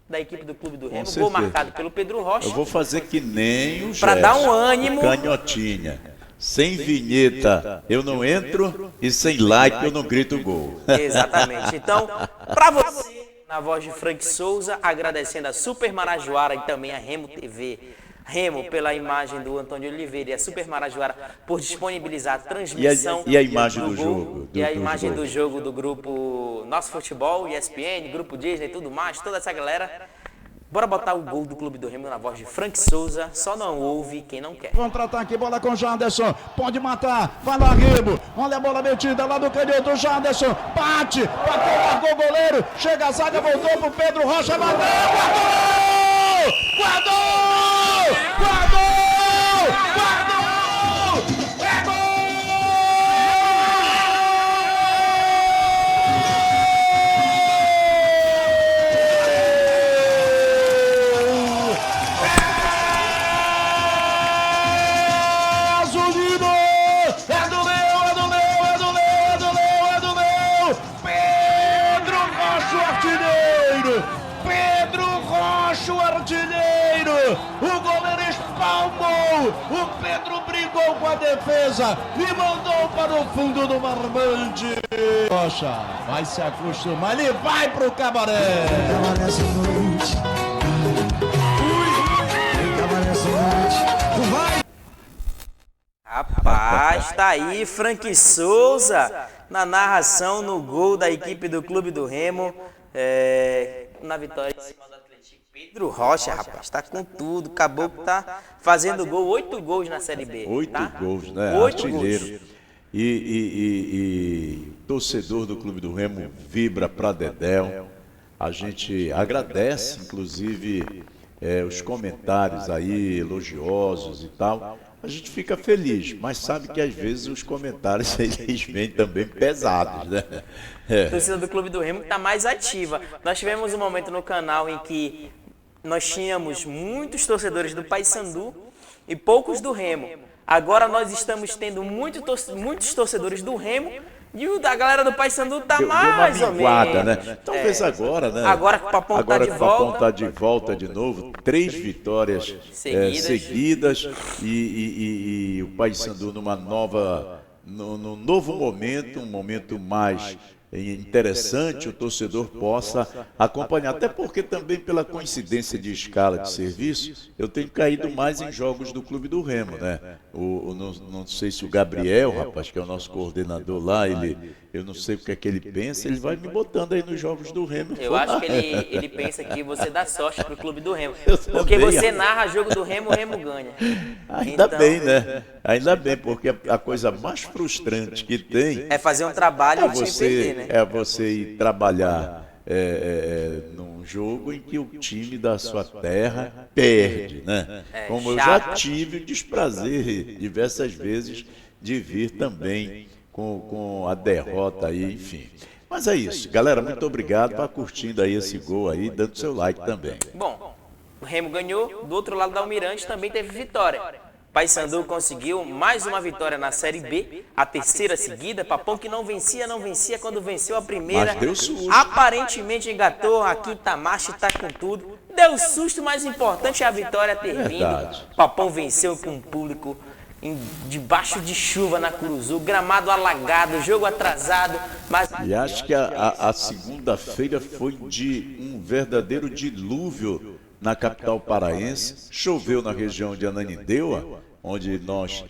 da equipe do Clube do Remo, gol marcado pelo Pedro Rocha. Eu vou fazer que nem o Gerson, para dar um ânimo. Canhotinha. Sem vinheta eu não entro e sem like eu não grito gol. Exatamente. Então, para você, na voz de Frank Souza, agradecendo a Super Marajoara e também a Remo TV. Remo pela imagem do Antônio Oliveira e a Super Marajoara por disponibilizar a transmissão. E a imagem do jogo? E a imagem do jogo do grupo Nosso Futebol, ESPN, Grupo Disney e tudo mais, toda essa galera. Bora botar o gol do Clube do Remo na voz de Frank Souza, só não ouve quem não quer. Contra-ataque, bola com Jaderson, pode matar, vai lá Remo, olha a bola metida lá do canhoto, Jaderson, bate, bateu, largou o goleiro, chega a zaga, voltou pro Pedro Rocha, bateu, guardou! É gol! O goleiro espalmou, o Pedro brigou com a defesa e mandou para o fundo do barbante. Rocha, vai se acostumar, ele vai pro cabaré. Rapaz, tá aí Frank Souza na narração no gol da equipe do Clube do Remo, na vitória em cima do Atlético. Pedro Rocha, rapaz, tá com tudo, Caboclo tá fazendo gol, 8 gols na Série B. 8 tá? gols, né? 8 artilheiro. gols. E torcedor do Clube do Remo vibra pra Dedéu. A gente agradece, inclusive, os comentários aí elogiosos e tal, a gente fica feliz, mas sabe que às vezes os comentários eles vêm também pesados, né? A torcida do Clube do Remo está mais ativa. Nós tivemos um momento no canal em que nós tínhamos muitos torcedores do Paysandu e poucos do Remo. Agora nós estamos tendo muitos torcedores do Remo e o da galera do Paysandu tá mais ou menos. Né? Talvez agora, né? Agora que o Papão tá de volta. Agora que o Papão tá de volta de novo, 3 vitórias seguidas e o Paysandu num novo momento, um momento mais interessante, o torcedor possa acompanhar, até porque também pela coincidência de escala de serviço, eu tenho caído mais em jogos do Clube do Remo, né? Não sei se o Gabriel, rapaz, que é o nosso coordenador lá, eu não sei o que é que ele pensa, ele vai me botando aí nos jogos do Remo. Eu acho que ele pensa que você dá sorte pro Clube do Remo, Eu porque também você acho. narra jogo do Remo, o Remo ganha. Ainda Então, bem, né? Ainda bem, porque a coisa mais frustrante que tem é fazer um trabalho e o time perder, né? é você ir trabalhar num jogo em que o time da sua terra perde, né? Como eu já tive o desprazer diversas vezes de vir também com a derrota aí, enfim. Mas é isso, galera, muito obrigado, vá curtindo aí esse gol aí, dando seu like também. Bom, o Remo ganhou, do outro lado da Almirante também teve vitória. Paysandu conseguiu mais uma vitória na Série B, a terceira seguida. Papão que não vencia, quando venceu a primeira. Mas deu susto. Aparentemente engatou, a quinta marcha está com tudo. Deu susto, mas o importante é a vitória ter Verdade. vindo. Papão venceu com um público debaixo de chuva na Curuzu, gramado alagado, jogo atrasado. Mas E acho que a segunda-feira foi de um verdadeiro dilúvio na capital paraense. Choveu na região de Ananindeua, onde nós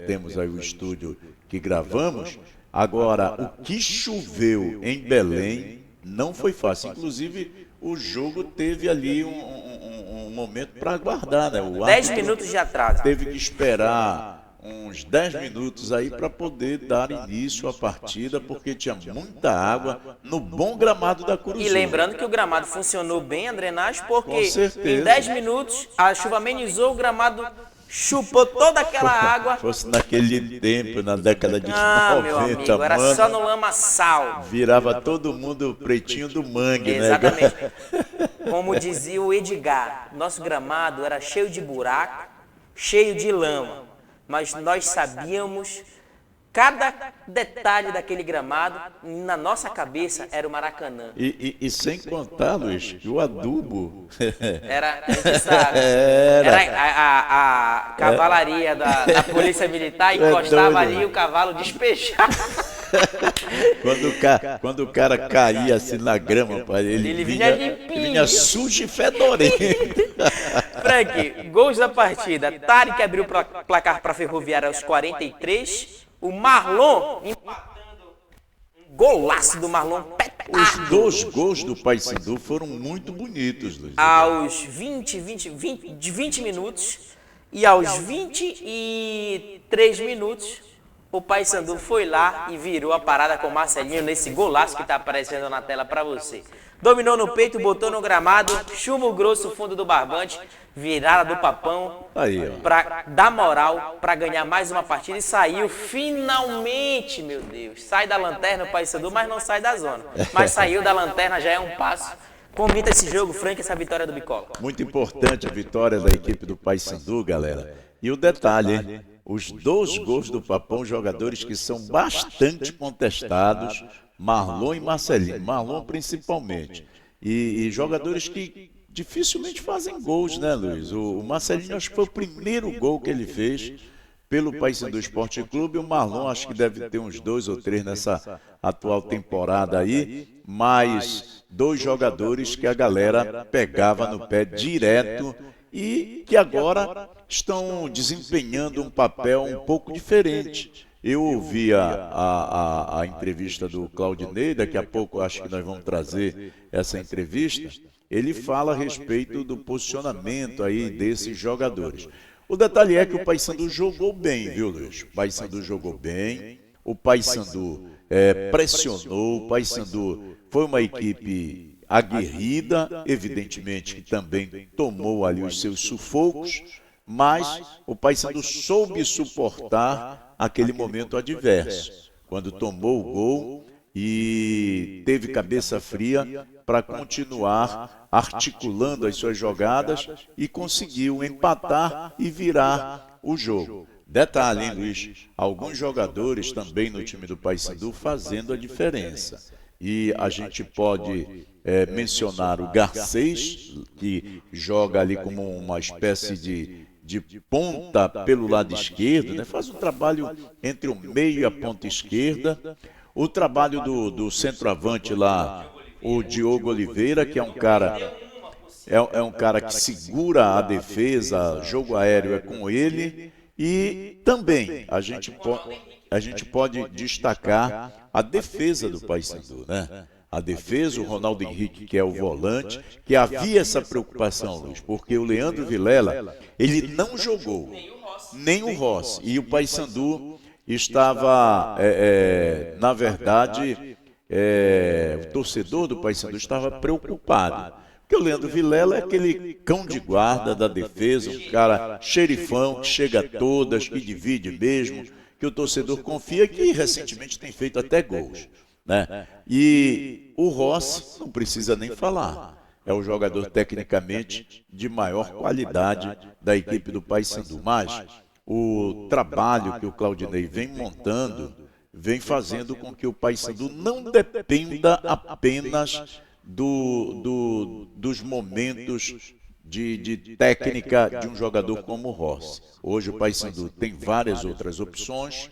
temos aí o estúdio que gravamos. Agora, o que choveu em Belém não foi fácil. Inclusive, o jogo teve ali um momento para aguardar, né? O 10 árbitro minutos de atraso. teve que esperar uns 10 minutos aí para poder dar início à partida, porque tinha muita água no bom gramado da Curuzu. E lembrando que o gramado funcionou bem, a drenagem, porque Com certeza. em 10 minutos a chuva amenizou, o gramado chupou toda aquela água. Fosse naquele tempo, na década de Ah, meu 90, amigo, era mano, só no lamaçal. virava todo mundo pretinho do mangue, Exatamente. né? Como dizia o Edgar, nosso gramado era cheio de buraco, cheio de lama, mas nós sabíamos cada detalhe daquele gramado, na nossa cabeça era o Maracanã. E sem contar, Luiz, que o adubo Era, a gente sabe, era a cavalaria da Polícia Militar, encostava doido, ali né? o cavalo despejava. quando o cara caía assim na grama, pai, Ele vinha limpinho. ele vinha sujo e fedorento. Frank, gols da partida. Tarek abriu o placar para a Ferroviária aos 43. O Marlon empatando. Um golaço do Marlon. Os 2 gols do Paysandu foram muito bonitos, Luiz. Aos 20 minutos e aos 23 minutos, o Paysandu foi lá e virou a parada com o Marcelinho nesse golaço que está aparecendo na tela para você. Dominou no peito, botou no gramado, chumbo grosso, fundo do barbante, virada do Papão, Aí, ó. para dar moral, para ganhar mais uma partida e saiu finalmente, meu Deus. Sai da lanterna o Paysandu, mas não sai da zona. Mas saiu da lanterna, já é um passo. Comenta esse jogo, Frank, essa vitória do Bicola. Muito importante a vitória da equipe do Paysandu, galera. E o detalhe, hein? Os 2 gols do Papão, jogadores que são bastante contestados, Marlon e Marcelinho, Marlon principalmente. E jogadores que dificilmente fazem gols, né, Luiz? O Marcelinho acho que foi o primeiro gol que ele fez pelo Paysandu Esporte Clube. O Marlon acho que deve ter uns 2 ou 3 nessa atual temporada aí, mas 2 jogadores que a galera pegava no pé direto e que agora estão desempenhando um papel um pouco diferente. Eu ouvi a entrevista do Claudinei, daqui a pouco acho que nós vamos trazer essa entrevista. Ele fala a respeito do posicionamento aí desses jogadores. O detalhe é que o Paysandu jogou bem, viu, Luiz? O Paysandu jogou bem, o Paysandu pressionou, o Paysandu foi uma equipe aguerrida, evidentemente que também tomou ali os seus sufocos, mas o Paysandu soube suportar aquele momento adverso, quando tomou o gol e teve cabeça fria para continuar articulando as suas jogadas e conseguiu empatar e virar o jogo. Detalhe, hein, Luiz? Alguns jogadores também no time do Paysandu fazendo a diferença. E a gente pode mencionar o Garcês, que joga ali como uma espécie de ponta pelo lado esquerdo, né? Faz um trabalho entre o meio e a ponta esquerda. O trabalho do centroavante lá, o Diogo Oliveira, que é um cara que segura a defesa, jogo aéreo é com ele. E também a gente pode destacar a defesa do Paysandu, né? A defesa, o Ronaldo Henrique, que é o volante, que havia essa preocupação, Luiz, porque o Leandro Vilela, ele não jogou, nem o Rossi, e o Paysandu estava, na verdade, o torcedor do Paysandu estava preocupado. Porque o Leandro Vilela é aquele cão de guarda da defesa, um cara xerifão, que chega a todas, que divide mesmo, que o torcedor confia e que recentemente tem feito até gols, né? E o Rossi não precisa nem falar. É o jogador tecnicamente de maior qualidade da equipe do Paysandu. Mas o trabalho que o Claudinei vem montando, vem fazendo com que o Paysandu não dependa apenas dos momentos de técnica de um jogador como o Rossi. Hoje o Paysandu tem várias outras opções.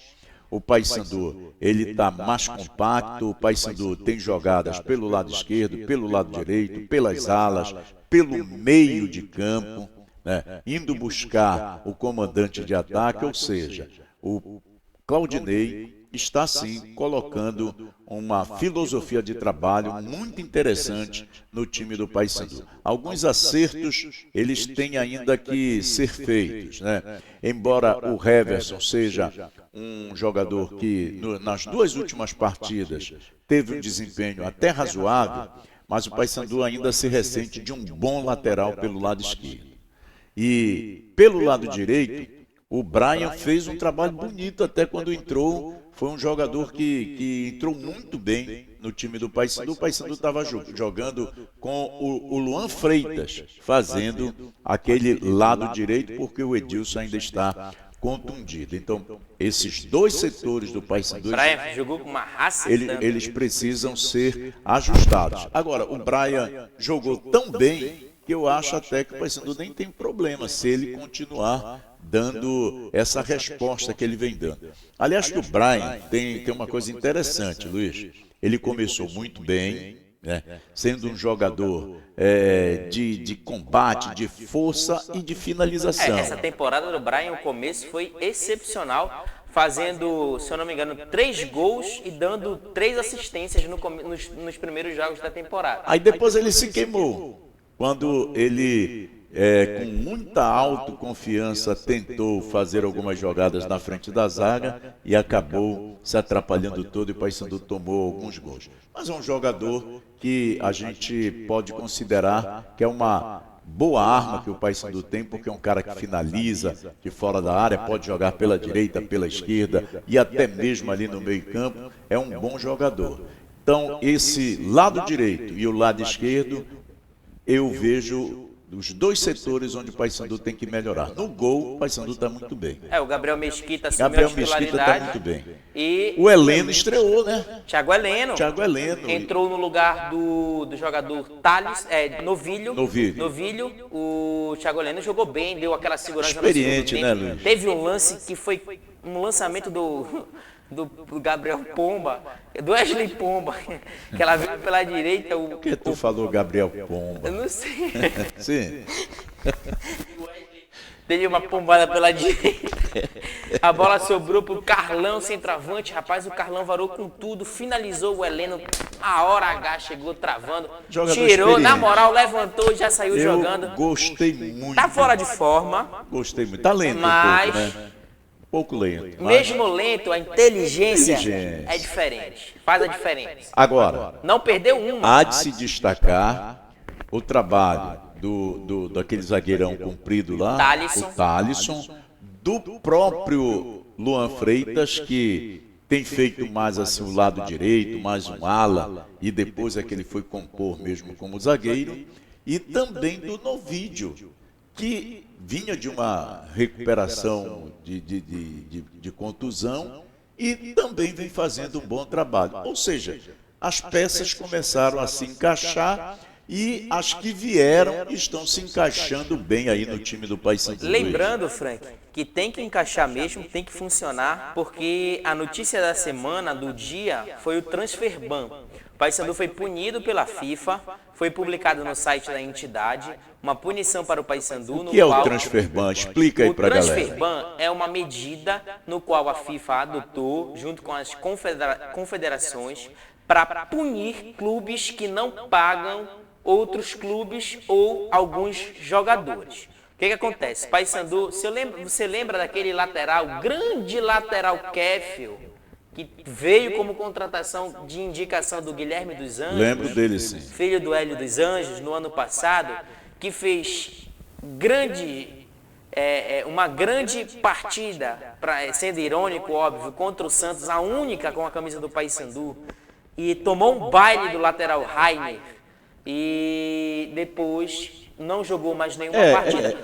O Paysandu ele está mais compacto. O Paysandu tem jogadas pelo lado esquerdo, pelo lado direito, pelas alas, pelo meio de campo, né? Indo buscar o comandante de ataque, ou seja, o Claudinei está sim colocando uma filosofia de trabalho muito interessante no time do Paysandu. Alguns acertos eles têm ainda que ser feitos, né? Embora o Heverson seja um jogador que nas duas últimas partidas teve um desempenho até razoável, mas o Paysandu ainda se ressente de um bom lateral pelo lado esquerdo. E pelo lado direito, o Brian fez um trabalho bonito até quando entrou. Foi um jogador que entrou muito bem no time do Paysandu. O Paysandu estava jogando com o Luan Freitas, fazendo aquele lado direito, porque o Edilson ainda está contundido. Então, esses dois setores do Paysandu, Brian jogou com uma raça, eles precisam ser ajustados. Agora, o Brian jogou tão bem que eu acho até que o Paysandu nem tem problema se ele continuar dando essa resposta que ele vem dando. Aliás, que o Brian tem uma coisa interessante, Luiz. Ele começou muito bem, né? Sendo um jogador de combate, de força e de finalização. Essa temporada do Brian, o começo foi excepcional, fazendo, se eu não me engano, 3 gols e dando 3 assistências nos primeiros jogos da temporada. Aí depois ele se queimou, quando ele, com muita autoconfiança, tentou fazer algumas jogadas na frente da zaga e acabou se atrapalhando todo e o Paysandu tomou alguns gols. Mas é um jogador que a gente pode considerar que é uma boa arma que o Paysandu tem, porque é um cara que finaliza de fora da área, pode jogar pela direita, pela esquerda e até mesmo ali no meio campo, é um bom jogador. Então, esse lado direito e o lado esquerdo, eu vejo os dois setores onde o Paysandu tem que melhorar. No gol, o Paysandu está muito bem. O Gabriel Mesquita assumiu a titularidade. Está muito bem. E o Heleno estreou, né? Thiago Heleno. Entrou no lugar do jogador Thales, Novilho. O Thiago Heleno jogou bem, deu aquela segurança. Experiente, né, Luiz? Teve um lance que foi um lançamento do Gabriel Pomba, do Wesley Pomba, que ela veio pela direita. Por que tu falou Gabriel Pomba? Eu não sei. Sim. Teve uma pombada pela direita. A bola sobrou pro Carlão, centroavante. Rapaz, o Carlão varou com tudo, finalizou o Heleno. A hora H chegou travando. Jogador tirou, experiente. Na moral, levantou e já saiu jogando. Gostei muito. Tá fora de forma. Gostei muito. Talento Mas um pouco, né? pouco lento. Mesmo lento, a inteligência é diferente. Faz a diferença. Agora, Não perdeu uma. há de se destacar o trabalho daquele zagueirão comprido lá, Thalisson. o Thalisson, do próprio Luan Freitas, que tem feito mais assim o lado direito, mais um ala, e depois é que ele foi compor mesmo como zagueiro, e também do Novídio, que vinha de uma recuperação de contusão e também vem fazendo um bom trabalho. Ou seja, as peças começaram a se encaixar e as que vieram estão se encaixando bem aí no time do Paysandu. Lembrando, Frank, que tem que encaixar mesmo, tem que funcionar, porque a notícia da semana, do dia, foi o transfer ban. O Paysandu foi punido pela FIFA, foi publicado no site da entidade, uma punição para o Paysandu. O que é o transfer ban? Explica aí para a galera. O transfer ban é uma medida no qual a FIFA adotou, junto com as confederações, para punir clubes que não pagam outros clubes ou alguns jogadores. O que acontece? Paysandu, você lembra daquele lateral, grande lateral Kéfio, que veio como contratação de indicação do Guilherme dos Anjos? Lembro dele, sim. Filho do Hélio dos Anjos, no ano passado, que fez uma grande partida, sendo irônico, óbvio, contra o Santos, a única com a camisa do Paysandu, e tomou um baile do lateral Rainer, e depois não jogou mais nenhuma partida.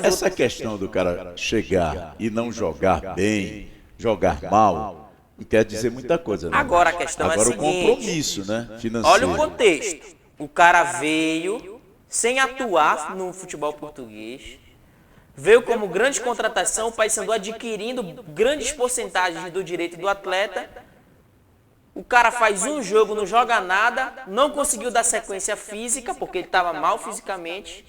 Essa questão do cara chegar e não jogar bem, jogar mal, não quer dizer muita coisa, né? Agora a questão é a seguinte: o compromisso, né, financeiro. Olha o contexto. O cara veio sem atuar no futebol português, veio como grande contratação, o Paysandu adquirindo grandes porcentagens do direito do atleta. O cara faz um jogo, não joga nada, não conseguiu dar sequência física, porque ele estava mal fisicamente.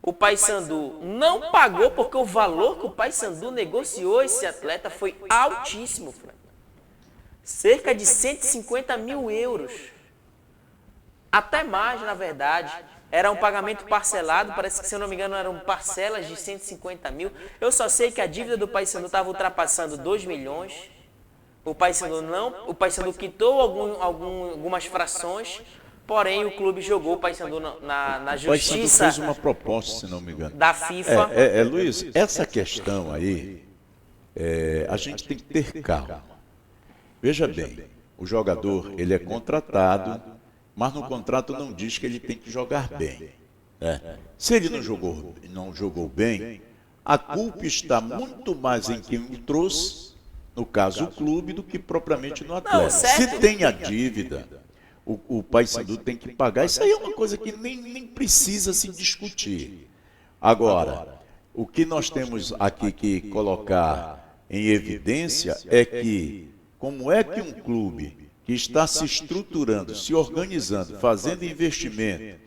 O Paysandu não pagou, porque o valor que o Paysandu negociou esse atleta foi altíssimo, Frank. Cerca de 150 mil euros. Até mais, na verdade. Era um pagamento parcelado, parece que, se eu não me engano, eram parcelas de 150 mil. Eu só sei que a dívida do Paysandu estava ultrapassando 2 milhões. O Paysandu quitou algumas frações, porém o clube jogou o Paysandu na justiça. O Paysandu fez uma proposta, se não me engano, da FIFA. Luiz, essa questão aí, a gente tem que ter calma. Veja bem, o jogador, ele é contratado, mas no contrato não diz que ele tem que jogar bem. Se ele não jogou bem, a culpa está muito mais em quem o trouxe, no caso o clube, do que propriamente no atleta. Se tem a dívida, o Paysandu tem que pagar. Isso aí é uma coisa que nem precisa se discutir. Agora, o que nós temos aqui que colocar em evidência é que, como é que um clube que está se estruturando, se organizando, fazendo investimento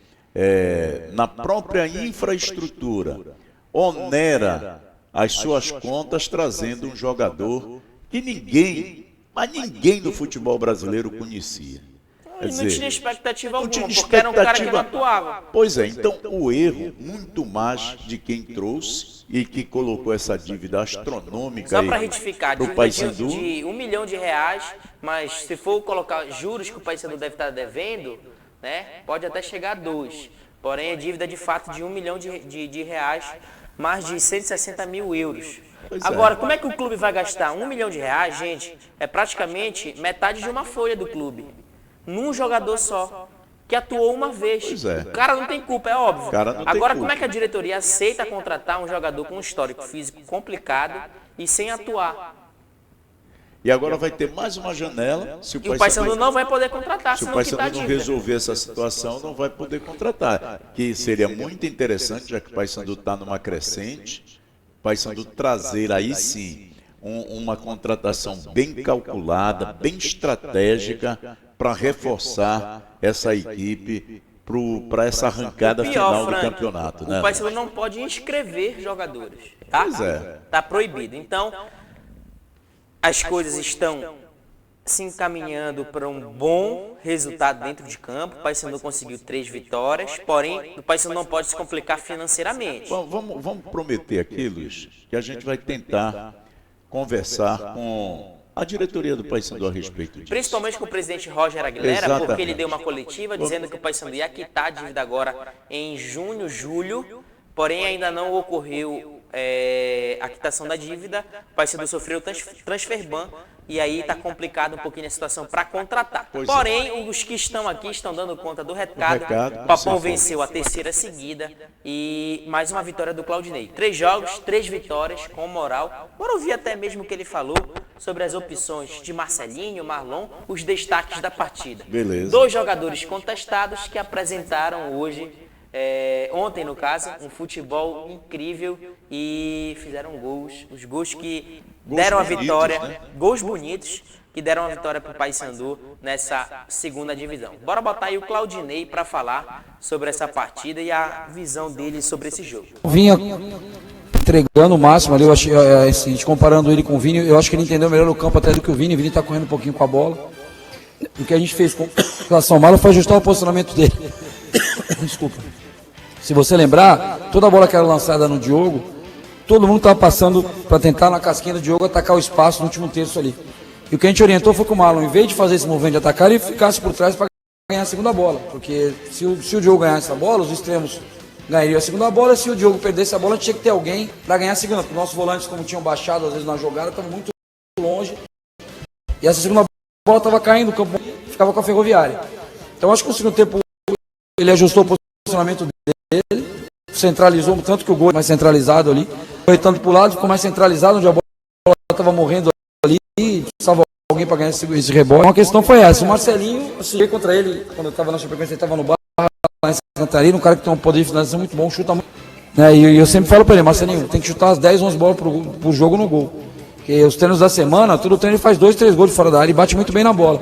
na própria infraestrutura, onera as suas contas trazendo um jogador que ninguém no futebol brasileiro conhecia. Quer dizer, não tinha expectativa alguma, porque era um cara que não atuava. Pois é, então o erro muito mais de quem trouxe e que colocou essa dívida astronômica. Só para retificar, dívida Paysandu, de R$1 milhão, mas se for colocar juros que o Paysandu deve estar devendo, né, pode até chegar a 2. Porém, é dívida de fato de R$1 milhão de reais, mais de 160 mil euros. Agora, como é que o clube vai gastar R$1 milhão, gente? É praticamente metade de uma folha do clube, num jogador só, que atuou uma vez. Pois é. O cara não tem culpa, é óbvio. Agora, como é que a diretoria aceita contratar um jogador com um histórico físico complicado e sem atuar? E agora vai ter mais uma janela. Se o Paysandu não vai poder contratar, se o Paysandu não resolver essa situação, não vai poder contratar. Que seria muito interessante, já que o Paysandu está numa crescente, o Paysandu trazer aí sim uma contratação bem calculada, bem estratégica, para reforçar essa equipe para essa arrancada final do campeonato. O Paysandu não pode inscrever jogadores. Tá? Pois é. Está proibido. Então, as coisas estão se encaminhando para um bom resultado dentro de campo. O Paysandu conseguiu 3 vitórias, porém o Paysandu não pode se complicar financeiramente. Vamos prometer aqui, Luiz, que a gente vai tentar conversar com a diretoria do Paysandu a respeito disso. Principalmente com o presidente Roger Aguilera, Exatamente. porque ele deu uma coletiva dizendo que o Paysandu ia quitar a dívida agora em junho, julho, porém ainda não ocorreu a quitação da dívida. O Paysandu sofreu transfer ban e aí está complicado um pouquinho a situação para contratar. Porém, os que estão aqui estão dando conta do recado. O Papão venceu a terceira seguida e mais uma vitória do Claudinei. 3 jogos, 3 vitórias com moral. Bora ouvir até mesmo o que ele falou sobre as opções de Marcelinho, Marlon, os destaques da partida. Beleza. 2 jogadores contestados que apresentaram hoje, ontem no caso, um futebol incrível e fizeram gols. Os gols que deram a vitória, né? Gols bonitos que deram a vitória para o Paysandu nessa segunda divisão. Bora botar aí o Claudinei para falar sobre essa partida e a visão dele sobre esse jogo. Vinha entregando o máximo ali, eu achei, assim, comparando ele com o Vini, eu acho que ele entendeu melhor o campo até do que o Vini está correndo um pouquinho com a bola. O que a gente fez com relação ao Marlon foi ajustar o posicionamento dele. Desculpa. Se você lembrar, toda a bola que era lançada no Diogo, todo mundo estava passando para tentar na casquinha do Diogo atacar o espaço no último terço ali. E o que a gente orientou foi que o Marlon, em vez de fazer esse movimento de atacar, ele ficasse por trás para ganhar a segunda bola. Porque se o Diogo ganhasse a bola, os extremos ganhariam a segunda bola. Se o Diogo perdesse a bola, tinha que ter alguém para ganhar a segunda. Porque nossos volantes, como tinham baixado às vezes na jogada, estavam muito longe. E essa segunda bola estava caindo, o campo ficava com a Ferroviária. Então acho que no segundo tempo ele ajustou o posicionamento dele, centralizou, tanto que o gol é mais centralizado ali, foi tanto para o lado, ficou mais centralizado, onde a bola estava morrendo ali, e salva alguém para ganhar esse rebote. Então a questão foi essa, o Marcelinho, eu joguei contra ele, quando eu estava na Chapecoense, ele estava no bar, lá em Santa Catarina, um cara que tem um poder de finalização muito bom, chuta muito, né? E eu sempre falo para ele, Marcelinho, tem que chutar umas 10, 11 bolas por jogo no gol, porque os treinos da semana, todo treino ele faz 2, 3 gols de fora da área e bate muito bem na bola.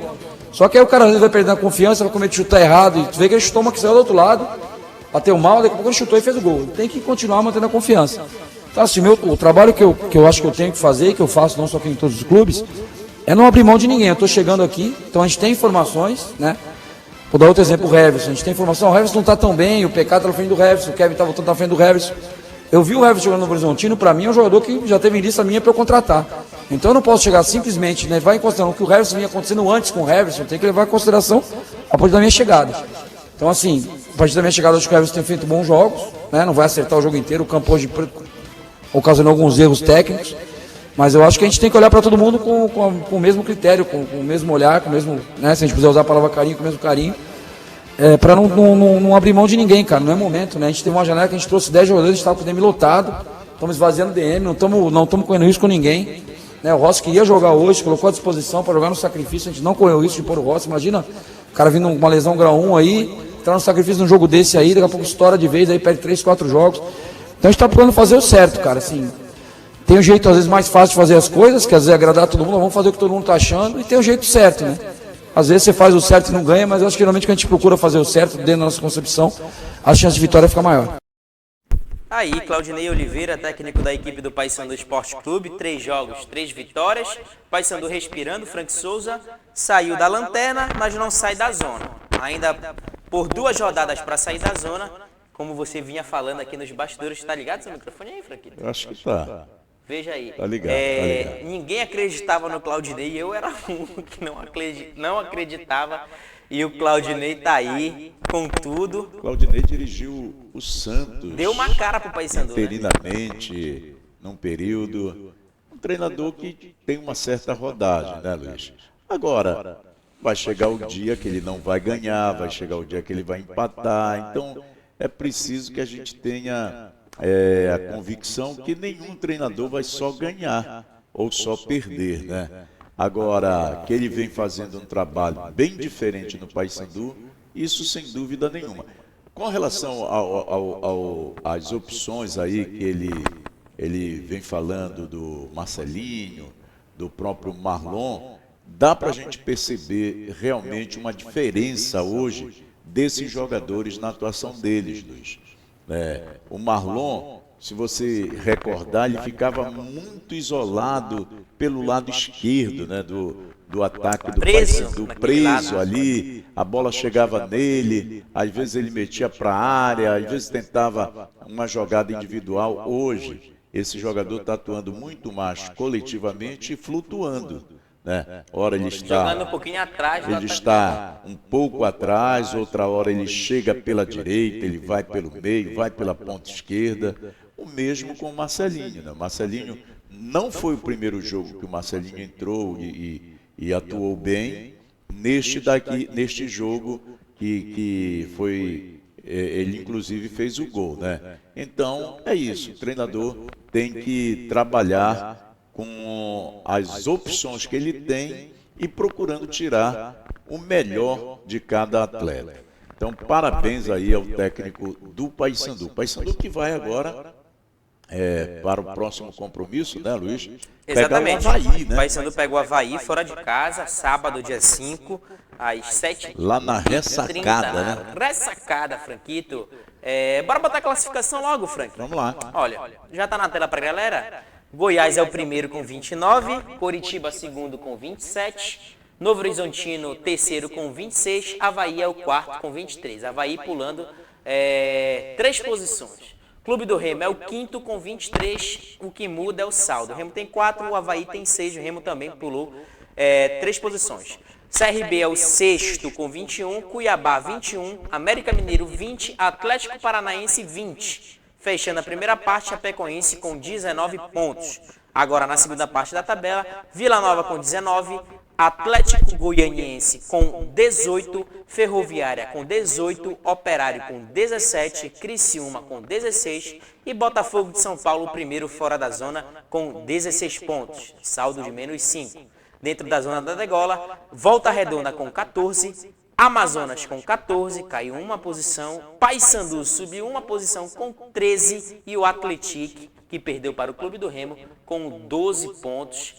Só que aí o cara às vezes vai perdendo a confiança, vai cometer de chutar errado, e tu vê que ele chutou uma que saiu do outro lado, bateu mal, daqui a pouco ele chutou e fez o gol. Tem que continuar mantendo a confiança. Então assim, o trabalho que eu acho que eu tenho que fazer, que eu faço não só aqui em todos os clubes, é não abrir mão de ninguém. Eu estou chegando aqui, então a gente tem informações, né? Vou dar outro exemplo, o Heverson. A gente tem informação, o Heverson não está tão bem, o PK está na frente do Heverson, o Kevin está voltando na frente do Heverson. Eu vi o Heverson jogando no Horizontino, para mim é um jogador que já teve em lista minha para eu contratar. Então eu não posso chegar simplesmente, né, levar em consideração o que o Heverson vinha acontecendo antes com o Heverson, tem que levar em consideração a partir da minha chegada. Então assim, a partir da minha chegada, acho que o Heverson tem feito bons jogos, né, não vai acertar o jogo inteiro, o campo hoje ocasionou alguns erros técnicos, mas eu acho que a gente tem que olhar para todo mundo com o mesmo critério, com o mesmo olhar, com o mesmo, né, se a gente puder usar a palavra carinho, com o mesmo carinho, para não abrir mão de ninguém, cara, não é momento, né, a gente teve uma janela que a gente trouxe 10 jogadores, a gente estava com o DM lotado, estamos esvaziando o DM, não estamos correndo risco com ninguém, né, o Rossi queria jogar hoje, colocou à disposição para jogar no sacrifício, a gente não correu risco de pôr o Rossi, imagina, o cara vindo uma lesão grau 1 aí, entrar no sacrifício num jogo desse aí, daqui a pouco estoura de vez, aí perde 3, 4 jogos, então a gente está procurando fazer o certo, cara, assim, tem um jeito às vezes mais fácil de fazer as coisas, que às vezes é agradar todo mundo, vamos fazer o que todo mundo está achando, e tem o jeito certo, né? Às vezes você faz o certo e não ganha, mas eu acho que geralmente quando a gente procura fazer o certo dentro da nossa concepção, a chance de vitória fica maior. Aí, Claudinei Oliveira, técnico da equipe do Paysandu Esporte Clube, 3 jogos, 3 vitórias, Paysandu respirando, Frank Souza saiu da lanterna, mas não sai da zona. Ainda por 2 rodadas para sair da zona, como você vinha falando aqui nos bastidores, tá ligado seu microfone aí, Franquito? Eu acho que tá. Veja aí. Tá ligado, tá ligado. Ninguém acreditava no Claudinei, eu era um que não acreditava. E o Claudinei tá aí com tudo. Claudinei dirigiu o Santos. Deu uma cara pro Paysandu, né? Interinamente, num período. Um treinador que tem uma certa rodagem, né, Luiz? Agora, vai chegar o dia que ele não vai ganhar, vai chegar o dia que ele vai empatar. Então, é preciso que a gente tenha a convicção que nenhum treinador vai só ganhar ou só perder, né? Agora, que ele vem fazendo um trabalho bem diferente no Paysandu, isso sem dúvida nenhuma. Com relação às opções aí que ele vem falando do Marcelinho, do próprio Marlon, dá para a gente perceber realmente uma diferença hoje desses jogadores na atuação deles, Luiz. O Marlon, se você recordar, ele ficava muito isolado pelo lado esquerdo, né, do ataque do Paysandu, preso ali, a bola chegava nele, às vezes ele metia para a área, às vezes tentava uma jogada individual. Hoje, esse jogador está atuando muito mais coletivamente e flutuando, né? Ora ele Jogando um pouquinho atrás. ele está um pouco atrás, outra hora ele chega pela direita, ele vai pelo meio, vai pela ponta esquerda. O mesmo com o Marcelinho, né? O Marcelinho não foi o primeiro jogo que o Marcelinho entrou e atuou bem. Neste jogo que foi, ele inclusive fez o gol, né? Então é isso, o treinador tem que trabalhar com as opções que ele tem e procurando tirar o melhor de cada atleta. Então parabéns aí ao técnico do Paysandu. Paysandu que vai agora para o próximo compromisso, né, Luiz? Exatamente. Pegar o Avaí, né? O Paysandu pega o Avaí fora de casa, sábado, dia 5, às 7h30. Lá na ressacada, né? Ressacada, Franquito. Bora botar a classificação logo, Frank. Vamos lá. Olha, já tá na tela pra galera? Goiás é o primeiro com 29, Coritiba segundo com 27, Novo Horizontino terceiro com 26, Avaí é o quarto com 23. Avaí pulando 3 posições. Clube do Remo é o quinto com 23, o que muda é o saldo. O Remo tem 4, o Avaí tem 6, o Remo também pulou 3 posições. CRB é o sexto com 21, Cuiabá 21, América Mineiro 20, Atlético Paranaense 20. Fechando a primeira parte, Chapecoense com 19 pontos. Agora na segunda parte da tabela, Vila Nova com 19, Atlético Goianiense com 18, Ferroviária com 18, Operário com 17, Criciúma com 16 e Botafogo de São Paulo, primeiro fora da zona, com 16 pontos, saldo de menos 5. Dentro da zona da degola, Volta Redonda com 14, Amazonas com 14, caiu uma posição, Paysandu subiu uma posição com 13 e o Atlético, que perdeu para o Clube do Remo, com 12 pontos.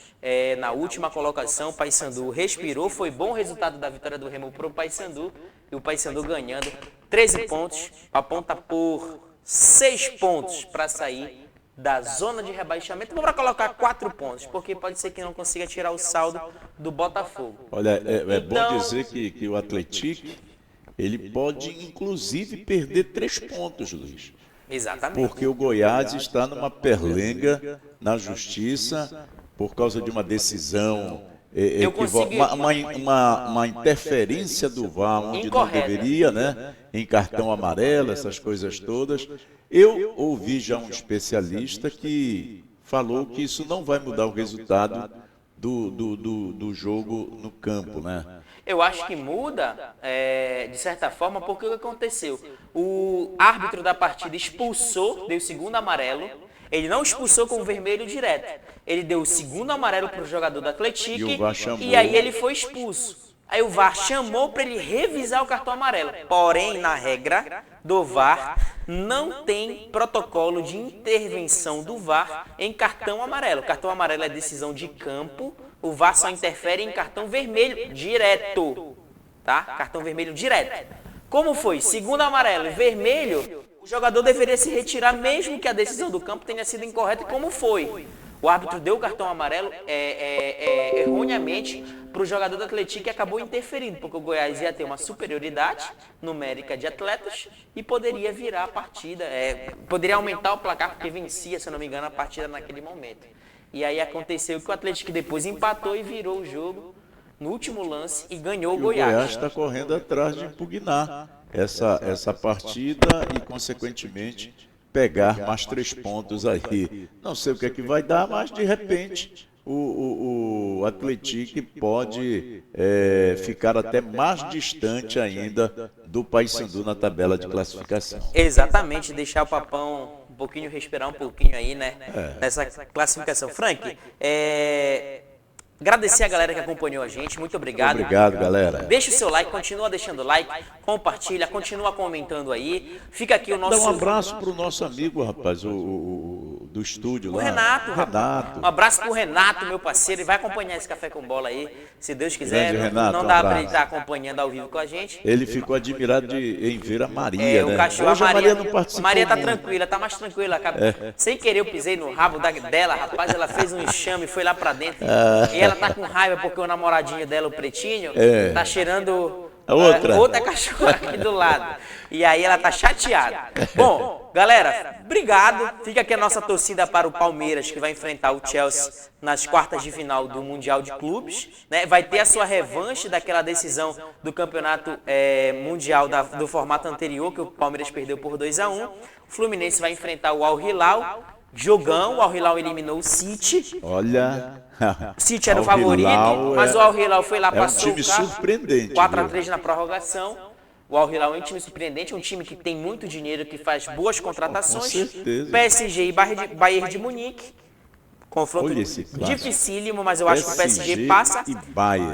Na última colocação, o Paysandu respirou, foi bom o resultado da vitória do Remo para o Paysandu, e o Paysandu ganhando 13 pontos, aponta por 6 pontos para sair da zona de rebaixamento. Vamos colocar 4 pontos, porque pode ser que não consiga tirar o saldo do Botafogo. Olha, bom dizer que o Atlético, ele pode inclusive perder 3 pontos, Luiz. Exatamente. Porque o Goiás está numa perlenga na justiça por causa de uma decisão uma interferência do VAR onde não deveria, né? Em cartão amarelo, essas coisas todas. Eu ouvi já um especialista que falou que isso não vai mudar o resultado do jogo no campo, né? Eu acho que muda, de certa forma, porque o que aconteceu? O árbitro da partida expulsou, deu o segundo amarelo. Ele não expulsou com o vermelho direto. Ele deu o segundo amarelo para o jogador do Atlético e aí ele foi expulso. Aí o VAR chamou para ele revisar o cartão amarelo. Porém, na regra do VAR, não tem protocolo de intervenção do VAR em cartão amarelo. Cartão amarelo é decisão de campo, o VAR só interfere em cartão vermelho direto. Tá? Cartão vermelho direto. Como foi? Segundo amarelo e vermelho, o jogador deveria se retirar mesmo que a decisão do campo tenha sido incorreta, como foi. O árbitro deu o cartão amarelo erroneamente para o jogador do Atlético e acabou interferindo, porque o Goiás ia ter uma superioridade numérica de atletas e poderia virar a partida, poderia aumentar o placar, porque vencia, se eu não me engano, a partida naquele momento. E aí aconteceu que o Atlético depois empatou e virou o jogo no último lance e ganhou o Goiás. O Goiás está correndo atrás de impugnar essa partida e, consequentemente, pegar mais 3 pontos aí. Não sei o que é que vai dar, mas de repente o Atlético pode ficar até mais distante ainda do Paysandu na tabela de classificação. Exatamente, deixar o Papão um pouquinho, respirar um pouquinho aí, né? Nessa classificação. Frank, agradecer a galera que acompanhou a gente, muito obrigado. Obrigado, galera. Deixa o seu like, continua deixando like, compartilha, continua comentando aí. Fica aqui o nosso... Dá um abraço pro nosso amigo, rapaz, do estúdio lá. O Renato. Um abraço pro Renato, meu parceiro, e vai acompanhar esse Café com Bola aí, se Deus quiser. Grande Renato, não dá pra ele estar acompanhando ao vivo com a gente. Ele ficou admirado em ver a Maria, né? O cachorro, hoje a Maria não participou. Maria tá tranquila, tá mais tranquila. Sem querer eu pisei no rabo dela, rapaz, ela fez um enxame, foi lá pra dentro. E ela tá com raiva porque o namoradinho dela, o Pretinho, tá cheirando outra cachorra aqui do lado. E aí ela tá chateada. Bom, galera, obrigado. Fica aqui a nossa torcida para o Palmeiras, que vai enfrentar o Chelsea nas quartas de final do Mundial de Clubes. Né? Vai ter a sua revanche daquela decisão do campeonato mundial do formato anterior, que o Palmeiras perdeu por 2-1. O Fluminense vai enfrentar o Al Hilal. Jogão, o Al Hilal eliminou o City. Olha, o City era o favorito, mas o Al Hilal foi lá, passou um time surpreendente. 4-3 na prorrogação. O Al Hilal é um time surpreendente, é um time que tem muito dinheiro, que faz boas contratações. Com certeza. PSG e Bayern de Munique. Confronto dificílimo, mas eu acho que o PSG passa.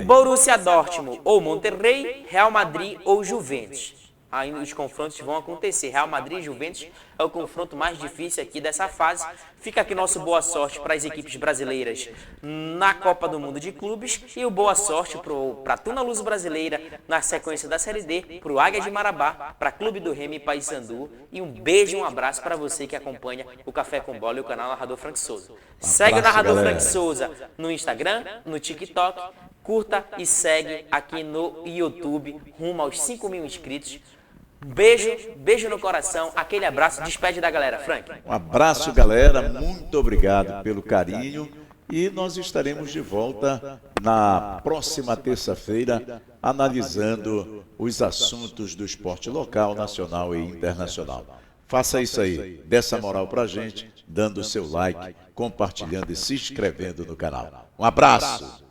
Borussia Dortmund ou Monterrey, Real Madrid ou Juventus. Ainda os confrontos vão acontecer. Real Madrid e Juventus é o confronto mais difícil aqui dessa fase. Fica aqui nosso boa sorte para as equipes brasileiras na Copa do Mundo de Clubes e o boa sorte para a Tuna Luso Brasileira na sequência da Série D, para o Águia de Marabá, para Clube do Remo e Paysandu. E um beijo e um abraço para você que acompanha o Café com Bola e o canal Narrador Frank Souza. Segue o Narrador Frank Souza no Instagram, no TikTok. Curta e segue aqui no YouTube, rumo aos 5.000 inscritos. Beijo no coração, aquele abraço, despede da galera, Frank. Um abraço, galera, muito obrigado pelo carinho e nós estaremos de volta na próxima terça-feira analisando os assuntos do esporte local, nacional e internacional. Faça isso aí, dê essa moral pra gente, dando o seu like, compartilhando e se inscrevendo no canal. Um abraço!